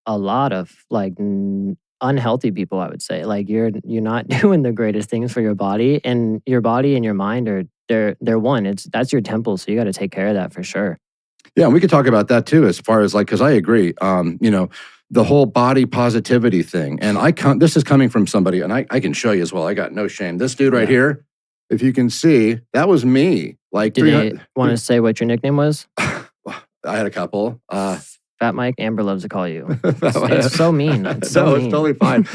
Speaker 2: a lot of like unhealthy people, I would say. Like you're not doing the greatest things for your body and your mind are they're one. That's your temple, so you got to take care of that for sure.
Speaker 1: Yeah, and we could talk about that too, as far as like, because I agree. The whole body positivity thing, and this is coming from somebody, and I can show you as well. I got no shame. This dude right here, if you can see, that was me. Like,
Speaker 2: did they want to say what your nickname was?
Speaker 1: I had a couple.
Speaker 2: Fat Mike, Amber loves to call you. It's so mean. It's so mean.
Speaker 1: It's totally fine.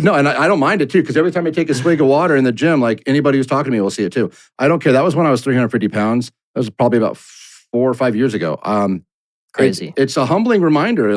Speaker 1: No, and I don't mind it too, because every time I take a swig of water in the gym, like anybody who's talking to me will see it too. I don't care. That was when I was 350 pounds. That was probably about 4 or 5 years ago.
Speaker 2: Crazy.
Speaker 1: It's a humbling reminder.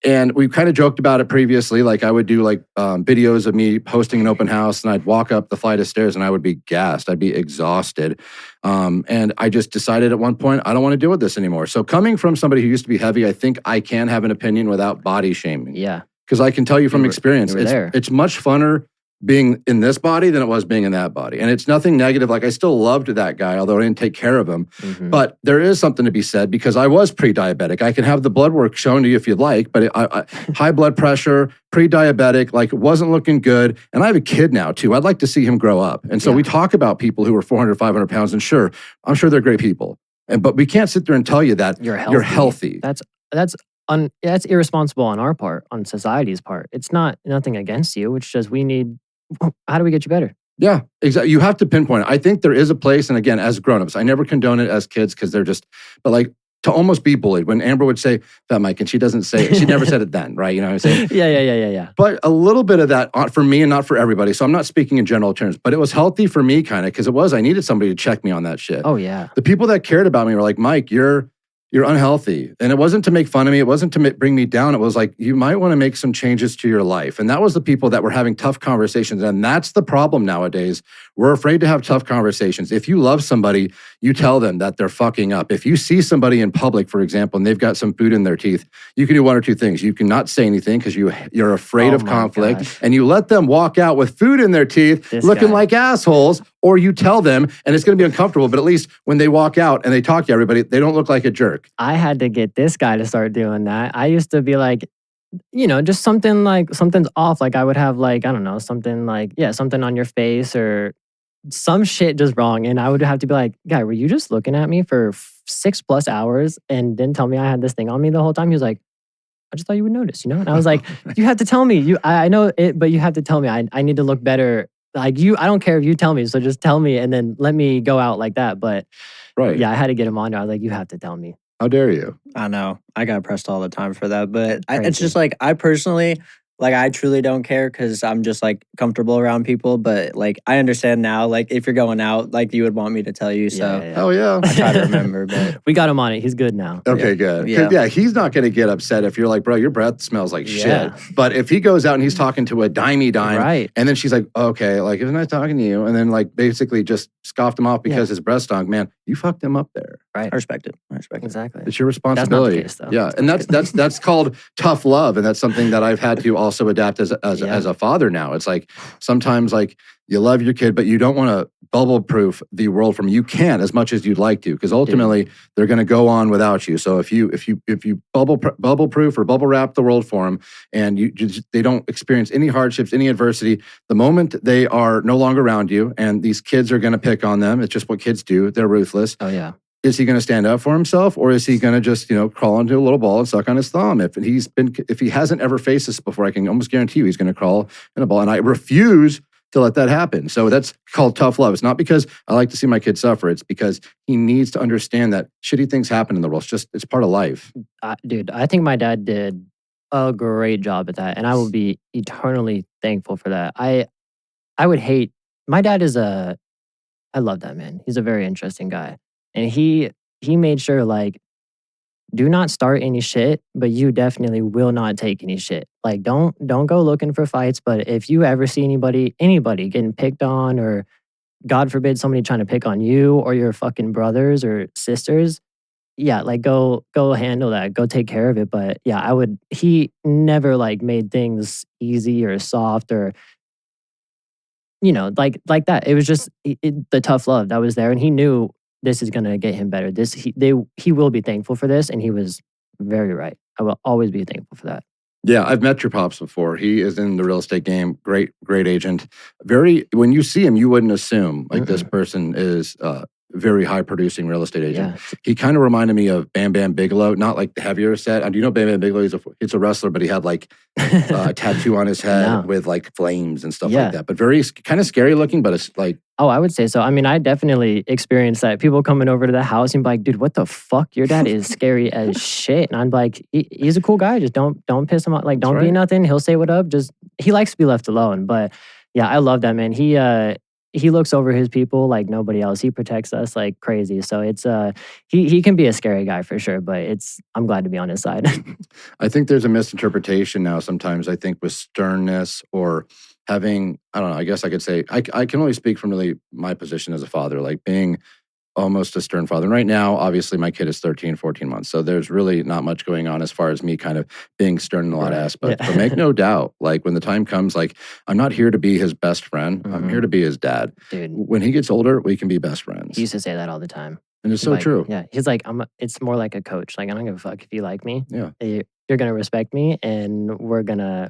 Speaker 1: And we've kind of joked about it previously. Like I would do like videos of me hosting an open house, and I'd walk up the flight of stairs and I would be gassed. I'd be exhausted. And I just decided at one point, I don't want to deal with this anymore. So coming from somebody who used to be heavy, I think I can have an opinion without body shaming.
Speaker 2: Yeah.
Speaker 1: Because I can tell you from experience, it's much funner being in this body than it was being in that body. And it's nothing negative. Like I still loved that guy, although I didn't take care of him. Mm-hmm. But there is something to be said, because I was pre-diabetic. I can have the blood work shown to you if you'd like, but high blood pressure, pre-diabetic, like it wasn't looking good. And I have a kid now too. I'd like to see him grow up. And so we talk about people who are 400, 500 pounds, and sure, I'm sure they're great people. But we can't sit there and tell you that you're healthy.
Speaker 2: That's irresponsible on our part, on society's part. It's nothing against you. It's just how do we get you better?
Speaker 1: Yeah, exactly. You have to pinpoint it. I think there is a place, and again, as grown-ups, I never condone it as kids because but like to almost be bullied. When Amber would say, Fat Mike, and she doesn't say it, she never said it then, right? You know what I'm saying?
Speaker 2: Yeah.
Speaker 1: But a little bit of that for me and not for everybody. So I'm not speaking in general terms, but it was healthy for me kind of, because I needed somebody to check me on that shit.
Speaker 2: Oh, yeah.
Speaker 1: The people that cared about me were like, Mike, you're unhealthy. And it wasn't to make fun of me. It wasn't to bring me down. It was like, you might want to make some changes to your life. And that was the people that were having tough conversations. And that's the problem nowadays. We're afraid to have tough conversations. If you love somebody, you tell them that they're fucking up. If you see somebody in public, for example, and they've got some food in their teeth, you can do one or two things. You can not say anything because you're afraid of conflict.
Speaker 2: Gosh.
Speaker 1: And you let them walk out with food in their teeth, looking like assholes, or you tell them, and it's going to be uncomfortable, but at least when they walk out and they talk to everybody, they don't look like a jerk.
Speaker 2: I had to get this guy to start doing that. I used to be like, just something's off. Like I would have like, I don't know, something like, something on your face or some shit just wrong. And I would have to be like, guy, were you just looking at me for 6+ hours and didn't tell me I had this thing on me the whole time? He was like, I just thought you would notice, And I was like, you have to tell me. I know it, but you have to tell me. I need to look better. Like I don't care if you tell me, so just tell me and then let me go out like that. But I had to get him on there. I was like, you have to tell me.
Speaker 1: How dare you?
Speaker 3: I know. I got pressed all the time for that. But it's just like, I personally, like, I truly don't care because I'm just like comfortable around people. But like, I understand now, like, if you're going out, like, you would want me to tell you. So,
Speaker 1: oh, yeah.
Speaker 3: I try to remember. But
Speaker 2: we got him on it. He's good now.
Speaker 1: Okay, good. Yeah, he's not going to get upset if you're like, bro, your breath smells like shit. But if he goes out and he's talking to a dimey dime,
Speaker 2: right.
Speaker 1: And then she's like, okay, like, isn't I talking to you? And then like basically just scoffed him off because his breath stunk. Man, you fucked him up there.
Speaker 2: Right.
Speaker 3: I respect it.
Speaker 2: Exactly.
Speaker 1: It's your responsibility.
Speaker 2: That's not the case, though.
Speaker 1: Yeah, and that's called tough love, and that's something that I've had to also adapt as a father now. It's like sometimes like you love your kid, but you don't want to bubble proof the world from you can as much as you'd like to, because ultimately they're going to go on without you. So if you bubble proof or bubble wrap the world for them, and they don't experience any hardships, any adversity, the moment they are no longer around you, and these kids are going to pick on them. It's just what kids do. They're ruthless.
Speaker 2: Oh yeah.
Speaker 1: Is he going to stand up for himself, or is he going to just, crawl into a little ball and suck on his thumb? If he hasn't ever faced this before, I can almost guarantee you he's going to crawl in a ball. And I refuse to let that happen. So that's called tough love. It's not because I like to see my kid suffer. It's because he needs to understand that shitty things happen in the world. It's part of life.
Speaker 2: Dude, I think my dad did a great job at that, and I will be eternally thankful for that. I would hate. My dad is I love that man. He's a very interesting guy. And he made sure, like, do not start any shit, but you definitely will not take any shit. Like, don't go looking for fights. But if you ever see anybody getting picked on, or God forbid somebody trying to pick on you or your fucking brothers or sisters, like go handle that. Go take care of it. But he never like made things easy or soft or like that. It was just the tough love that was there, and he knew this is going to get him better. He will be thankful for this, and he was very right. I will always be thankful for that.
Speaker 1: Yeah, I've met your pops before. He is in the real estate game. Great, great agent. When you see him, you wouldn't assume like this person is very high producing real estate agent.
Speaker 2: Yeah.
Speaker 1: He kind of reminded me of Bam Bam Bigelow, not like the heavier set. Do you know Bam Bam Bigelow? He's a wrestler, but he had like a tattoo on his head
Speaker 2: No.
Speaker 1: with like flames and stuff
Speaker 2: Yeah.
Speaker 1: like that. But very kind of scary looking, but it's like,
Speaker 2: Oh, I would say so. I mean, I definitely experienced that. People coming over to the house and be like, dude, what the fuck? Your dad is scary as shit. And I'm like, he's a cool guy. Just don't piss him off. Like, don't be
Speaker 1: right.
Speaker 2: nothing. He'll say what up. Just he likes to be left alone. But yeah, I love that man. He looks over his people like nobody else. He protects us like crazy. So it's he can be a scary guy for sure, but I'm glad to be on his side.
Speaker 1: I think there's a misinterpretation now sometimes, I think, with sternness or having, I don't know, I guess I could say, I can only speak from really my position as a father, like being almost a stern father. And right now, obviously, my kid is 13, 14 months. So there's really not much going on as far as me kind of being stern in a lot of
Speaker 2: Right.
Speaker 1: aspects.
Speaker 2: Yeah.
Speaker 1: But make no doubt, like when the time comes, like I'm not here to be his best friend. I'm here to be his dad.
Speaker 2: Dude,
Speaker 1: When he gets older, we can be best friends.
Speaker 2: he used to say that all the time.
Speaker 1: And it's
Speaker 2: He's
Speaker 1: so
Speaker 2: like,
Speaker 1: true.
Speaker 2: Yeah, he's like, it's more like a coach. Like, I don't give a fuck if you like me.
Speaker 1: Yeah.
Speaker 2: You're gonna respect me, and we're gonna.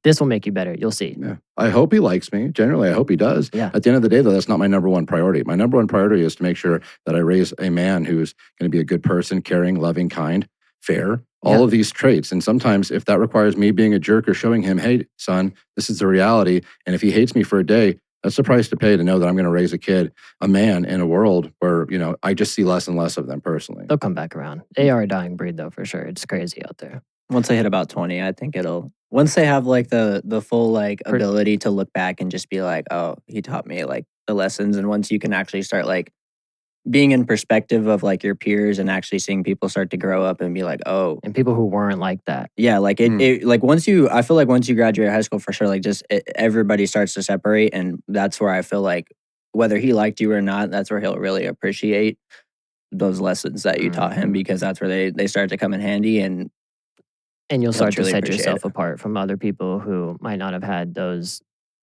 Speaker 2: This will make you better. You'll see.
Speaker 1: Yeah. I hope he likes me. Generally, I hope he does.
Speaker 2: Yeah.
Speaker 1: At the end of the day, though, that's not my number one priority. My number one priority is to make sure that I raise a man who's going to be a good person, caring, loving, kind, fair, all of these traits. And sometimes if that requires me being a jerk or showing him, hey, son, this is the reality. And if he hates me for a day, that's the price to pay to know that I'm going to raise a man in a world where, I just see less and less of them personally.
Speaker 2: They'll come back around. They are a dying breed, though, for sure. It's crazy out there.
Speaker 3: Once they hit about 20, I think once they have like the full like ability to look back and just be like, oh, he taught me like the lessons. And once you can actually start like being in perspective of like your peers and actually seeing people start to grow up and be like, oh,
Speaker 2: And people who weren't like that.
Speaker 3: yeah, like it like I feel like once you graduate high school for sure, like everybody starts to separate. And that's where I feel like whether he liked you or not, that's where he'll really appreciate those lessons that you taught him, because that's where they start to come in handy. And
Speaker 2: you'll start to
Speaker 3: truly
Speaker 2: set
Speaker 3: appreciate
Speaker 2: yourself
Speaker 3: it.
Speaker 2: apart from other people who might not have had those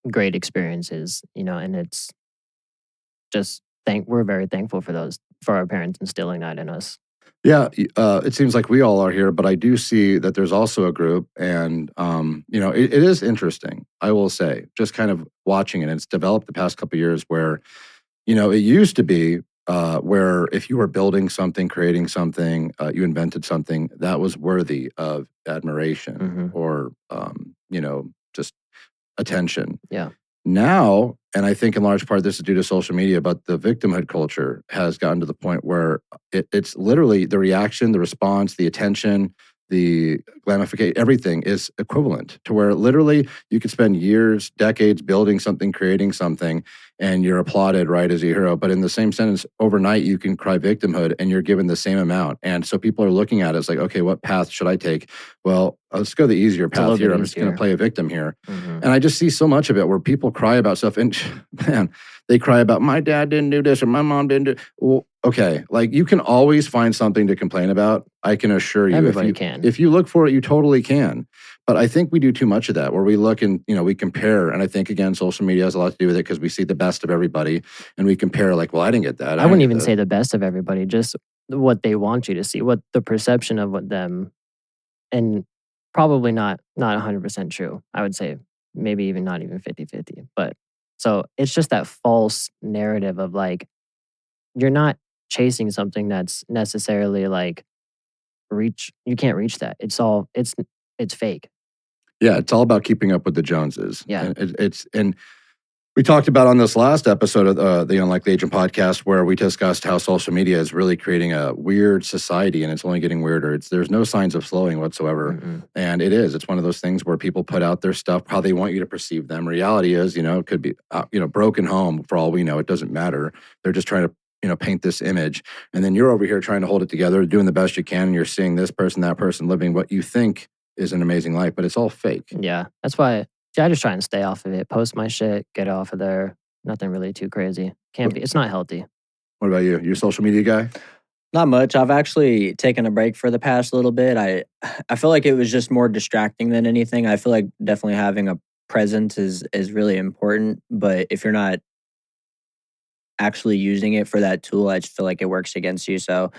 Speaker 2: great experiences, and it's just we're very thankful for our parents instilling that in us.
Speaker 1: Yeah, it seems like we all are here, but I do see that there's also a group, and it is interesting. I will say, just kind of watching it, it's developed the past couple of years where, it used to be where if you were building something, creating something, you invented something that was worthy of admiration or just attention.
Speaker 2: Yeah.
Speaker 1: Now, and I think in large part this is due to social media, but the victimhood culture has gotten to the point where it's literally the reaction, the response, the attention, the glamification, everything is equivalent to where literally you could spend years, decades building something, creating something, and you're applauded, right, as a hero. But in the same sentence, overnight, you can cry victimhood and you're given the same amount. And so people are looking at it as like, okay, what path should I take? Well, let's go the easier path here. I'm just going to play a victim here. And I just see so much of it where people cry about stuff. And man, they cry about my dad didn't do this or my mom didn't do. Well, okay, like you can always find something to complain about. I can assure you,
Speaker 2: Everybody can.
Speaker 1: If you look for it, you totally can. But I think we do too much of that, where we look and we compare. And I think again, social media has a lot to do with it because we see the best of everybody, and we compare. Like, well, I didn't get that.
Speaker 2: I wouldn't even say the best of everybody, just what they want you to see, what the perception of what them, and probably not 100% true. I would say maybe even not even 50-50. But so it's just that false narrative of like, you're not chasing something that's necessarily like you can't reach that. It's fake.
Speaker 1: Yeah, it's all about keeping up with the Joneses.
Speaker 2: Yeah.
Speaker 1: And we talked about on this last episode of the Unlikely Agent podcast where we discussed how social media is really creating a weird society, and it's only getting weirder. There's no signs of slowing whatsoever. And it's one of those things where people put out their stuff, how they want you to perceive them. Reality is, it could be, broken home for all we know. It doesn't matter. They're just trying to, paint this image. And then you're over here trying to hold it together, doing the best you can. And you're seeing this person, that person living what you think is an amazing life, but it's all fake.
Speaker 2: Yeah. That's why I just try and stay off of it. Post my shit, get off of there. Nothing really too crazy. It's not healthy.
Speaker 1: What about you? You a social media guy?
Speaker 3: Not much. I've actually taken a break for the past little bit. I feel like it was just more distracting than anything. I feel like definitely having a presence is really important, but if you're not actually using it for that tool, I just feel like it works against you. So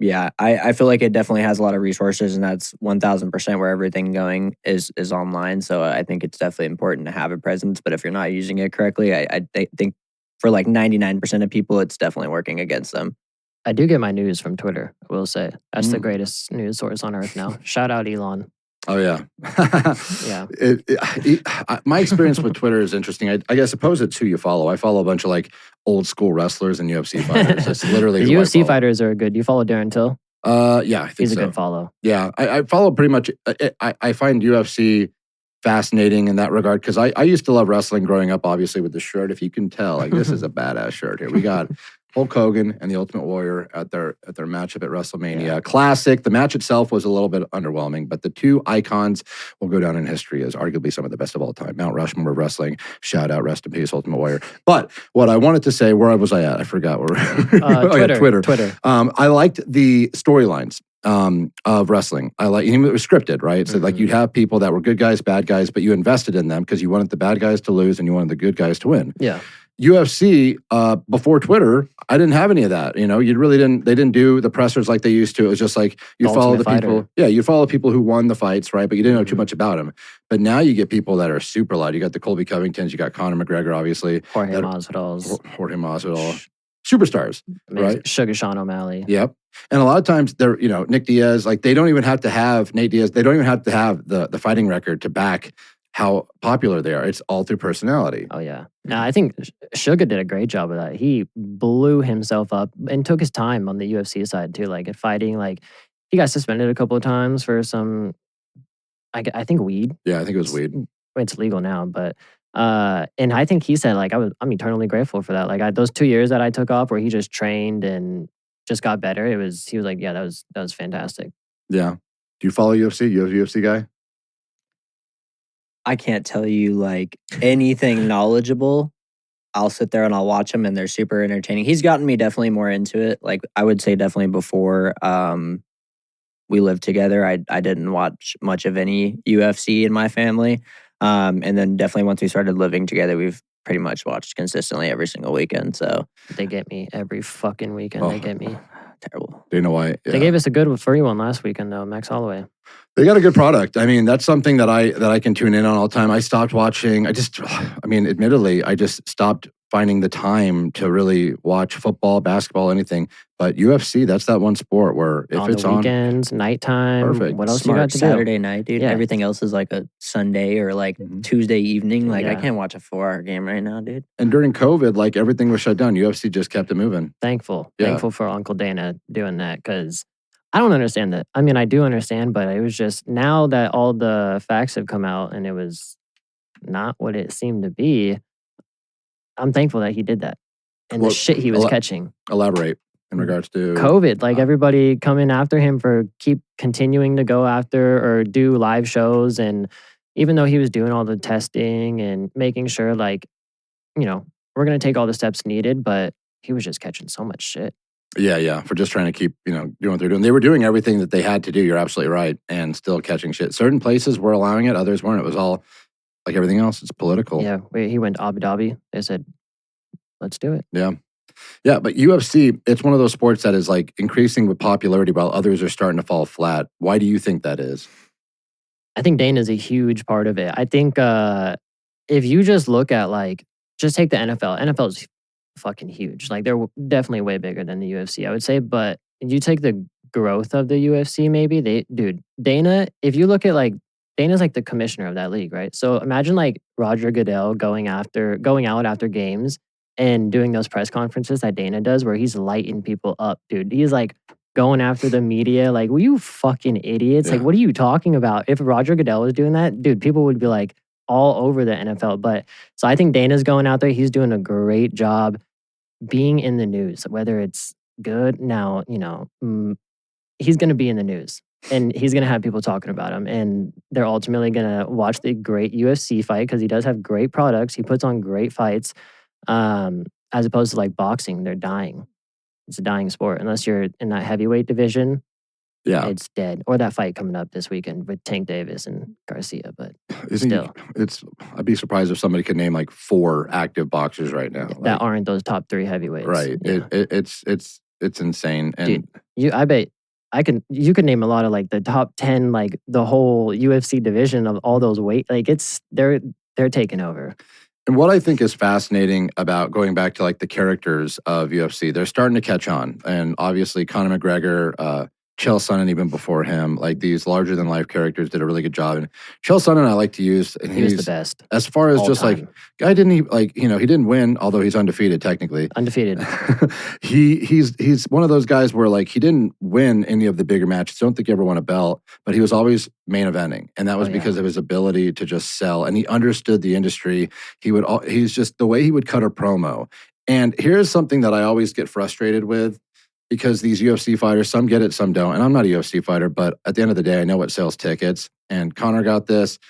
Speaker 3: Yeah, I feel like it definitely has a lot of resources, and that's 1000% where everything going is online. So I think it's definitely important to have a presence. But if you're not using it correctly, think for like 99% of people, it's definitely working against them.
Speaker 2: I do get my news from Twitter, I will say. That's the
Speaker 1: Mm.
Speaker 2: greatest news source on earth now. Shout out Elon.
Speaker 1: Oh yeah,
Speaker 2: Yeah.
Speaker 1: My experience with Twitter is interesting. I suppose it's who you follow. I follow a bunch of like old school wrestlers and UFC fighters. That's literally
Speaker 2: The
Speaker 1: who I
Speaker 2: UFC
Speaker 1: follow.
Speaker 2: fighters are good. You follow Darren Till?
Speaker 1: Yeah, I think
Speaker 2: He's a
Speaker 1: so.
Speaker 2: good follow.
Speaker 1: Yeah, I follow pretty much. I find UFC fascinating in that regard because I used to love wrestling growing up. Obviously, with the shirt, if you can tell, like this is a badass shirt. Here we got Hulk Hogan and the Ultimate Warrior at their matchup at WrestleMania.
Speaker 2: Yeah.
Speaker 1: Classic. The match itself was a little bit underwhelming, but the two icons will go down in history as arguably some of the best of all time. Mount Rushmore of wrestling. Shout out, rest in peace, Ultimate Warrior. But what I wanted to say, where was I at? I forgot. Twitter. I liked the storylines of wrestling. It was scripted, right? So like you'd have people that were good guys, bad guys, but you invested in them because you wanted the bad guys to lose and you wanted the good guys to win.
Speaker 2: Yeah.
Speaker 1: UFC, before Twitter, I didn't have any of that. You know, they didn't do the pressers like they used to. It was just like you follow the people. Yeah, you follow people who won the fights, right? But you didn't know too much about them. But now you get people that are super light. You got the Colby Covingtons, you got Conor McGregor, obviously.
Speaker 2: Jorge Masvidal.
Speaker 1: Superstars, right?
Speaker 2: Sugar Sean O'Malley.
Speaker 1: Yep. And a lot of times they're, Nick Diaz, like they don't even have to have Nate Diaz. They don't even have to have the fighting record to back how popular they are. It's all through personality.
Speaker 2: Oh, yeah. Now, I think Sugar did a great job of that. He blew himself up and took his time on the UFC side, too. Like, at fighting, like, he got suspended a couple of times for some, I think, weed.
Speaker 1: Yeah, I think it was weed.
Speaker 2: It's legal now, but, and I think he said, like, I'm eternally grateful for that. Like, those 2 years that I took off where he just trained and just got better, he was like, yeah, that was fantastic.
Speaker 1: Yeah. Do you follow UFC? You a UFC guy?
Speaker 3: I can't tell you like anything knowledgeable. I'll sit there and I'll watch them and they're super entertaining. He's gotten me definitely more into it. Like I would say definitely before we lived together, I didn't watch much of any UFC in my family. And then definitely once we started living together, we've pretty much watched consistently every single weekend. So
Speaker 2: they get me every fucking weekend. They get me.
Speaker 3: Terrible.
Speaker 1: Do you know why?
Speaker 2: Yeah. They gave us a good free one last weekend though, Max Holloway.
Speaker 1: They got a good product. I mean, that's something that I can tune in on all the time. I stopped watching. Admittedly, I just stopped finding the time to really watch football, basketball, anything. But UFC, that's that one sport where if
Speaker 2: on
Speaker 1: it's
Speaker 2: the weekends, nighttime,
Speaker 1: perfect.
Speaker 2: What else
Speaker 3: Smart
Speaker 2: you got to
Speaker 3: Saturday
Speaker 2: do?
Speaker 3: night, dude.
Speaker 2: Yeah.
Speaker 3: Everything else is like a Sunday or like Tuesday evening. Like I
Speaker 2: Yeah.
Speaker 3: can't watch a 4-hour game right now, dude.
Speaker 1: And during COVID, like everything was shut down. UFC just kept it moving.
Speaker 2: Thankful for Uncle Dana doing that because I don't understand that. I mean, I do understand, but it was just now that all the facts have come out and it was not what it seemed to be. I'm thankful that he did that and the shit he was catching.
Speaker 1: Elaborate in regards to
Speaker 2: COVID, like everybody coming after him for keep continuing to go after or do live shows. And even though he was doing all the testing and making sure like, we're going to take all the steps needed, but he was just catching so much shit.
Speaker 1: Yeah. For just trying to keep, doing what they're doing. They were doing everything that they had to do. You're absolutely right. And still catching shit. Certain places were allowing it. Others weren't. It was all like everything else. It's political.
Speaker 2: Yeah. He went to Abu Dhabi. They said, let's do it.
Speaker 1: Yeah. Yeah. But UFC, it's one of those sports that is like increasing with popularity while others are starting to fall flat. Why do you think that is?
Speaker 2: I think Dana's a huge part of it. I think if you just look at just take the NFL. NFL's fucking huge. Like they're definitely way bigger than the UFC, I would say. But you take the growth of the UFC, maybe Dana. If you look at Dana's like the commissioner of that league, right? So imagine like Roger Goodell going out after games and doing those press conferences that Dana does, where he's lighting people up, dude. He's like going after the media, like, "Were you fucking idiots?
Speaker 1: Yeah.
Speaker 2: Like, what are you talking about?" If Roger Goodell was doing that, dude, people would be like all over the NFL. But so I think Dana's going out there. He's doing a great job being in the news, whether it's good. Now, he's going to be in the news and he's going to have people talking about him. And they're ultimately going to watch the great UFC fight because he does have great products. He puts on great fights as opposed to like boxing. They're dying. It's a dying sport. Unless you're in that heavyweight division, it's dead. Or that fight coming up this weekend with Tank Davis and Garcia. But
Speaker 1: I'd be surprised if somebody could name like 4 active boxers right now
Speaker 2: that aren't those top 3 heavyweights.
Speaker 1: Right.
Speaker 2: Yeah.
Speaker 1: It's insane. And
Speaker 2: dude, I bet you could name a lot of like the top 10, like the whole UFC division of all those weight. Like they're taking over.
Speaker 1: And what I think is fascinating about going back to like the characters of UFC, they're starting to catch on. And obviously Conor McGregor, Chael Sonnen even before him, like these larger than life characters did a really good job. And Chael Sonnen I like to use. And
Speaker 2: He was the best.
Speaker 1: As far as
Speaker 2: all
Speaker 1: just
Speaker 2: time.
Speaker 1: like, guy didn't like, he didn't win, although he's undefeated technically.
Speaker 2: Undefeated.
Speaker 1: He's one of those guys where like he didn't win any of the bigger matches. I don't think he ever won a belt, but he was always main eventing. And that was because of his ability to just sell. And he understood the industry. He's just the way he would cut a promo. And here's something that I always get frustrated with. Because these UFC fighters, some get it, some don't. And I'm not a UFC fighter, but at the end of the day, I know what sells tickets. And Conor got this.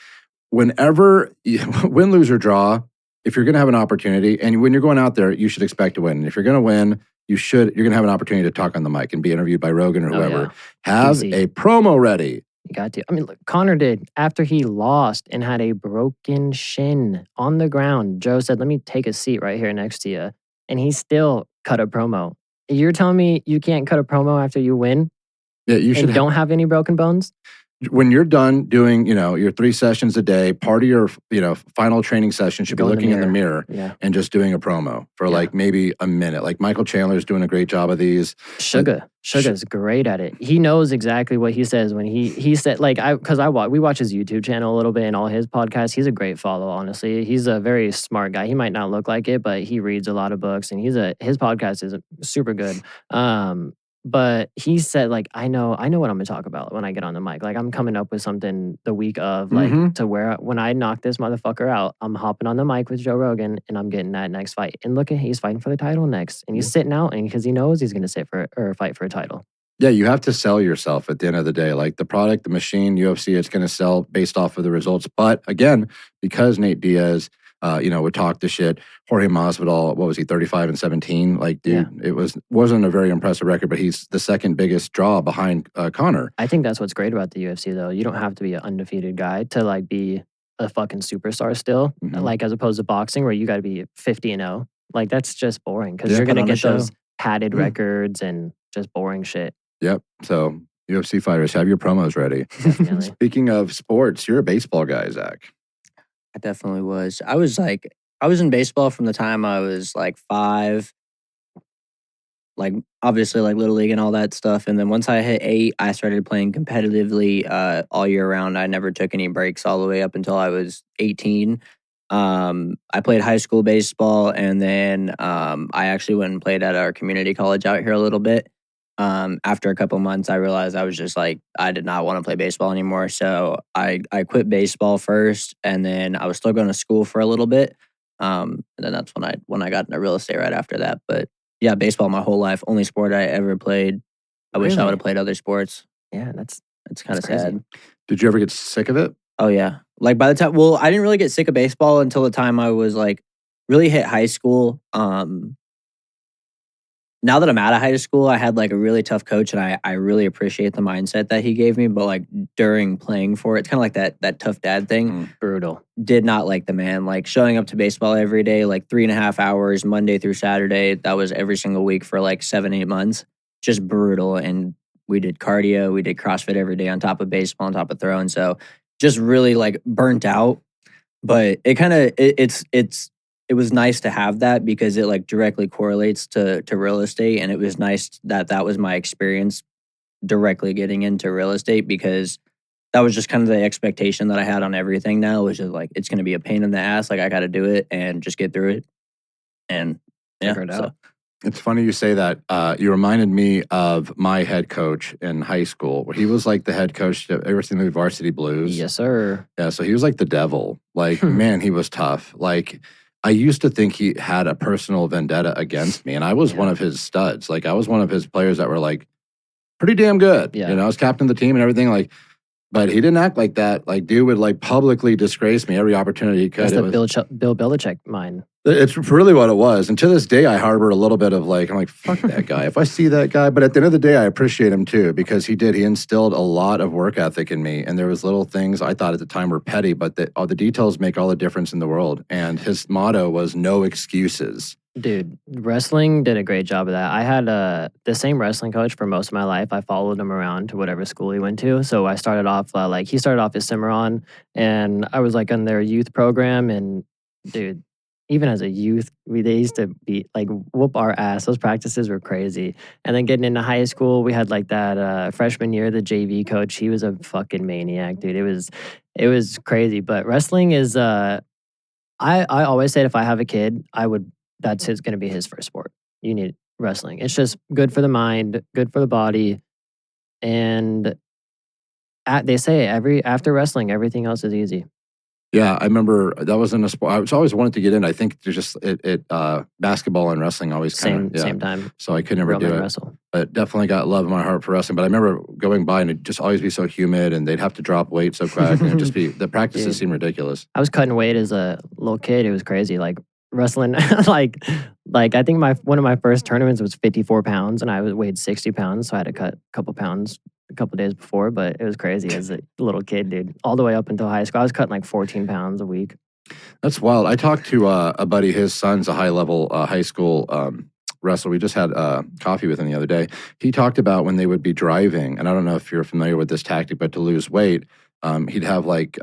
Speaker 1: Whenever, win, lose, or draw, if you're going to have an opportunity, and when you're going out there, you should expect to win. And if you're going to win, you're going to have an opportunity to talk on the mic and be interviewed by Rogan or whoever. Have
Speaker 2: Easy.
Speaker 1: a promo ready.
Speaker 2: You got to. I mean, look, Conor did after he lost and had a broken shin on the ground. Joe said, "Let me take a seat right here next to you," and he still cut a promo. You're telling me you can't cut a promo after you win?
Speaker 1: Yeah, you should.
Speaker 2: And don't have any broken bones?
Speaker 1: When you're done doing, your 3 sessions a day, part of your, final training session should be looking in the mirror and just doing a promo for like maybe a minute. Like Michael Chandler's doing a great job of these.
Speaker 2: Sugar's great at it. He knows exactly what he says when he said, like, we watch his YouTube channel a little bit and all his podcasts. He's a great follow, honestly. He's a very smart guy. He might not look like it, but he reads a lot of books and his podcast is super good. But he said, like, I know what I'm gonna talk about when I get on the mic. Like, I'm coming up with something the week of, like, to where when I knock this motherfucker out, I'm hopping on the mic with Joe Rogan and I'm getting that next fight. And look, he's fighting for the title next, and he's sitting out, and because he knows he's gonna fight for a title.
Speaker 1: Yeah, you have to sell yourself at the end of the day. Like the product, the machine, UFC, it's going to sell based off of the results. But again, because Nate Diaz, would talk the shit. Jorge Masvidal, what was he, 35-17? Like, dude, it wasn't a very impressive record, but he's the second biggest draw behind Conor.
Speaker 2: I think that's what's great about the UFC, though. You don't have to be an undefeated guy to like be a fucking superstar still. Like as opposed to boxing, where you got to be 50-0. Like that's just boring because you're gonna get those padded records and just boring shit. Yep.
Speaker 1: So UFC fighters, have your promos ready. Speaking of sports, you're a baseball guy, Zach.
Speaker 3: I definitely was. I was in baseball from the time I was like 5, like obviously like Little League and all that stuff. And then once I hit 8, I started playing competitively all year round. I never took any breaks all the way up until I was 18. I played high school baseball, and then I actually went and played at our community college out here a little bit. After a couple months, I realized I was just like, I did not want to play baseball anymore. So I quit baseball first, and then I was still going to school for a little bit. And then that's when I got into real estate right after that. But yeah, baseball my whole life, only sport I ever played. I wish I would have played other sports.
Speaker 2: Yeah, that's
Speaker 3: kind of sad.
Speaker 1: Did you ever get sick of it?
Speaker 3: Oh yeah. Like by the time, I didn't really get sick of baseball until the time I was like really hit high school. Now that I'm out of high school, I had like a really tough coach, and I really appreciate the mindset that he gave me. But like during playing for it, it's kind of like that tough dad thing.
Speaker 2: Brutal.
Speaker 3: Did not like the man. Like showing up to baseball every day, like 3.5 hours, Monday through Saturday. That was every single week for like 7-8 months. Just brutal. And we did cardio, we did CrossFit every day on top of baseball, on top of throwing. So just really like burnt out. But it kind of it was nice to have that because it like directly correlates to real estate. And it was nice that was my experience directly getting into real estate, because that was just kind of the expectation that I had on everything now, which is like, it's going to be a pain in the ass. Like I got to do it and just get through it. And
Speaker 2: figure it out.
Speaker 1: It's funny you say that. You reminded me of my head coach in high school, where he was like the head coach. Ever seen the Varsity Blues?
Speaker 2: Yes, sir.
Speaker 1: Yeah, so he was like the devil. Like, man, he was tough. Like, I used to think he had a personal vendetta against me, and I was one of his studs. Like, I was one of his players that were like pretty damn good.
Speaker 2: Yeah.
Speaker 1: I was captain of the team and everything. Like, but he didn't act like that. Like, dude would like publicly disgrace me every opportunity he could.
Speaker 2: That's the Bill Belichick mind.
Speaker 1: It's really what it was. And to this day, I harbor a little bit of like, I'm like, fuck that guy. If I see that guy, but at the end of the day, I appreciate him too, because he instilled a lot of work ethic in me. And there was little things I thought at the time were petty, but all the details make all the difference in the world. And his motto was no excuses.
Speaker 2: Dude, wrestling did a great job of that. I had the same wrestling coach for most of my life. I followed him around to whatever school he went to. So I started off like he started off as Cimarron, and I was like on their youth program. And dude, even as a youth, they used to be like whoop our ass. Those practices were crazy. And then getting into high school, we had like that freshman year, the JV coach. He was a fucking maniac, dude. It was crazy. But wrestling is I always said if I have a kid, that's going to be his first sport. You need wrestling. It's just good for the mind, good for the body, and they say after wrestling, everything else is easy.
Speaker 1: Yeah, I remember that wasn't a sport. I was always wanted to get in. I think there's just basketball and wrestling always
Speaker 2: same time.
Speaker 1: So I could never
Speaker 2: Real
Speaker 1: do
Speaker 2: men
Speaker 1: it.
Speaker 2: wrestle.
Speaker 1: But definitely got love in my heart for wrestling. But I remember going by and it'd just always be so humid, and they'd have to drop weight so quick, and it'd just be the practices
Speaker 2: Dude.
Speaker 1: seem ridiculous.
Speaker 2: I was cutting weight as a little kid. It was crazy. Like wrestling, like I think one of my first tournaments was 54 pounds, and I weighed 60 pounds, so I had to cut a couple pounds a couple days before. But it was crazy as a little kid, dude. All the way up until high school, I was cutting like 14 pounds a week.
Speaker 1: That's wild. I talked to a buddy. His son's a high-level high school wrestler. We just had coffee with him the other day. He talked about when they would be driving, and I don't know if you're familiar with this tactic, but to lose weight, he'd have like,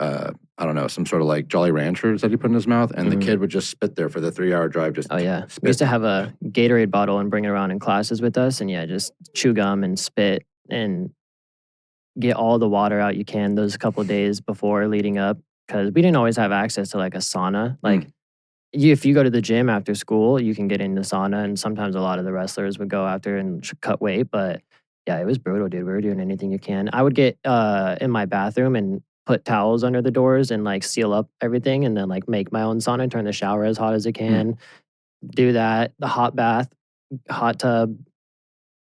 Speaker 1: I don't know, some sort of like Jolly Ranchers that he put in his mouth, and the kid would just spit there for the 3-hour drive. Just
Speaker 2: Oh yeah,
Speaker 1: spit.
Speaker 2: we used to have a Gatorade bottle and bring it around in classes with us, and yeah, just chew gum and spit and get all the water out you can those couple of days before leading up, because we didn't always have access to like a sauna. Like if you go to the gym after school, you can get in the sauna, and sometimes a lot of the wrestlers would go after and cut weight. But yeah, it was brutal, dude. We were doing anything you can. I would get in my bathroom and put towels under the doors and like seal up everything, and then like make my own sauna, turn the shower as hot as I can. Do that, the hot bath, hot tub,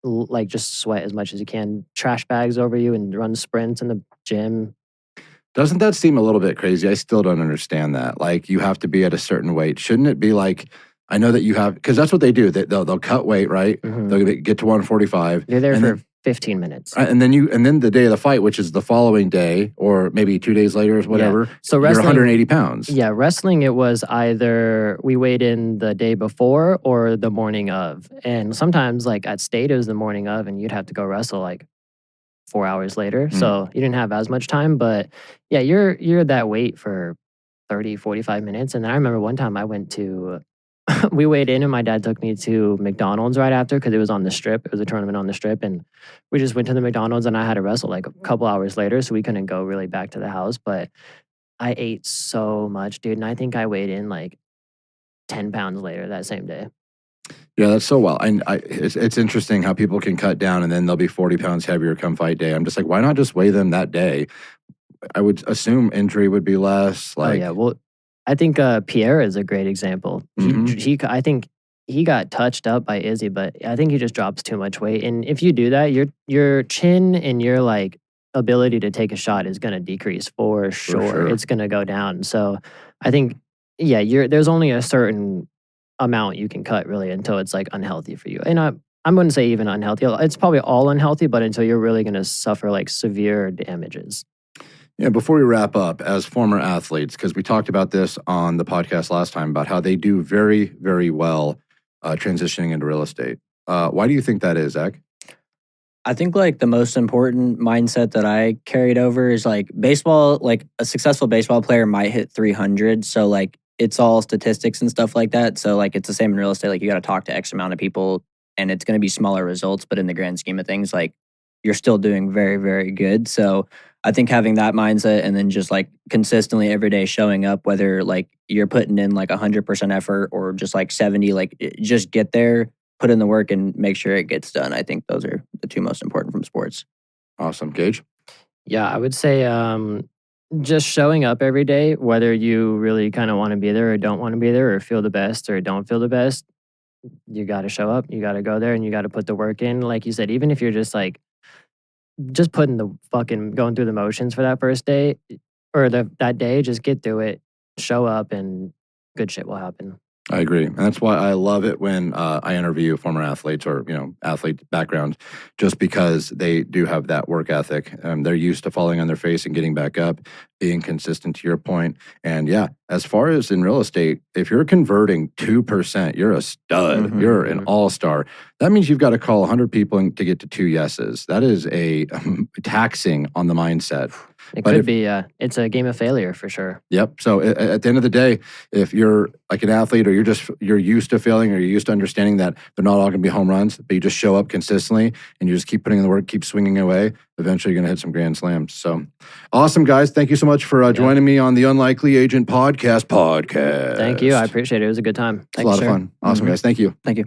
Speaker 2: like just sweat as much as you can, trash bags over you, and run sprints in the gym.
Speaker 1: Doesn't that seem a little bit crazy? I still don't understand that. Like, you have to be at a certain weight. Shouldn't it be like, I know that you have, because that's what they do. They'll cut weight, right? They'll get to 145.
Speaker 2: You're there for 15 minutes.
Speaker 1: And then the day of the fight, which is the following day, or maybe 2 days later or whatever,
Speaker 2: So
Speaker 1: you're
Speaker 2: wrestling,
Speaker 1: 180 pounds.
Speaker 2: Yeah, wrestling, it was either we weighed in the day before or the morning of. And sometimes like at state, it was the morning of, and you'd have to go wrestle like 4 hours later. So you didn't have as much time. But yeah, you're that weight for 30, 45 minutes. And then I remember one time I went to, we weighed in, and my dad took me to McDonald's right after, because it was on the strip. It was a tournament on the strip. And we just went to the McDonald's, and I had to wrestle like a couple hours later. So we couldn't go really back to the house. But I ate so much, dude. And I think I weighed in like 10 pounds later that same day.
Speaker 1: Yeah, that's so well. It's interesting how people can cut down and then they'll be 40 pounds heavier come fight day. I'm just like, why not just weigh them that day? I would assume injury would be less. Like,
Speaker 2: Oh yeah, well, I think Pierre is a great example. I think he got touched up by Izzy, but I think he just drops too much weight. And if you do that, your chin and your like ability to take a shot is going to decrease for sure. It's going to go down. So I think there's only a certain amount you can cut really until it's like unhealthy for you. And I wouldn't say even unhealthy. It's probably all unhealthy, but until you're really going to suffer like severe damages.
Speaker 1: Yeah, before we wrap up, as former athletes, because we talked about this on the podcast last time about how they do very, very well transitioning into real estate. Why do you think that is, Zac?
Speaker 3: I think like the most important mindset that I carried over is like baseball, like a successful baseball player might hit 300. So like it's all statistics and stuff like that. So like it's the same in real estate. Like you got to talk to X amount of people and it's going to be smaller results. But in the grand scheme of things, like you're still doing very, very good. So I think having that mindset and then just like consistently every day showing up, whether like you're putting in like 100% effort or just like 70, like just get there, put in the work and make sure it gets done. I think those are the two most important from sports.
Speaker 1: Awesome. Gage?
Speaker 2: Yeah, I would say just showing up every day, whether you really kind of want to be there or don't want to be there or feel the best or don't feel the best, you got to show up. You got to go there and you got to put the work in. Like you said, even if you're just like, just putting the fucking going through the motions for that first day or that day, just get through it, show up, and good shit will happen.
Speaker 1: I agree. And that's why I love it when I interview former athletes or, athlete backgrounds, just because they do have that work ethic. They're used to falling on their face and getting back up, being consistent to your point. And yeah, as far as in real estate, if you're converting 2%, you're a stud.
Speaker 3: Mhm,
Speaker 1: You're an all-star. That means you've got to call 100 people to get to 2 yeses. That is a taxing on the mindset.
Speaker 2: It
Speaker 1: But
Speaker 2: could
Speaker 1: if-
Speaker 2: be. It's a game of failure for sure.
Speaker 1: Yep. So at the end of the day, if you're like an athlete or you're used to failing or you're used to understanding that they're not all going to be home runs, but you just show up consistently and you just keep putting in the work, keep swinging away, eventually you're going to hit some grand slams. So awesome, guys. Thank you so much for joining me on the Unlikely Agent podcast.
Speaker 2: Thank you. I appreciate it. It was a good time.
Speaker 1: It's a lot of fun. Awesome, guys. Thank you.
Speaker 3: Thank you.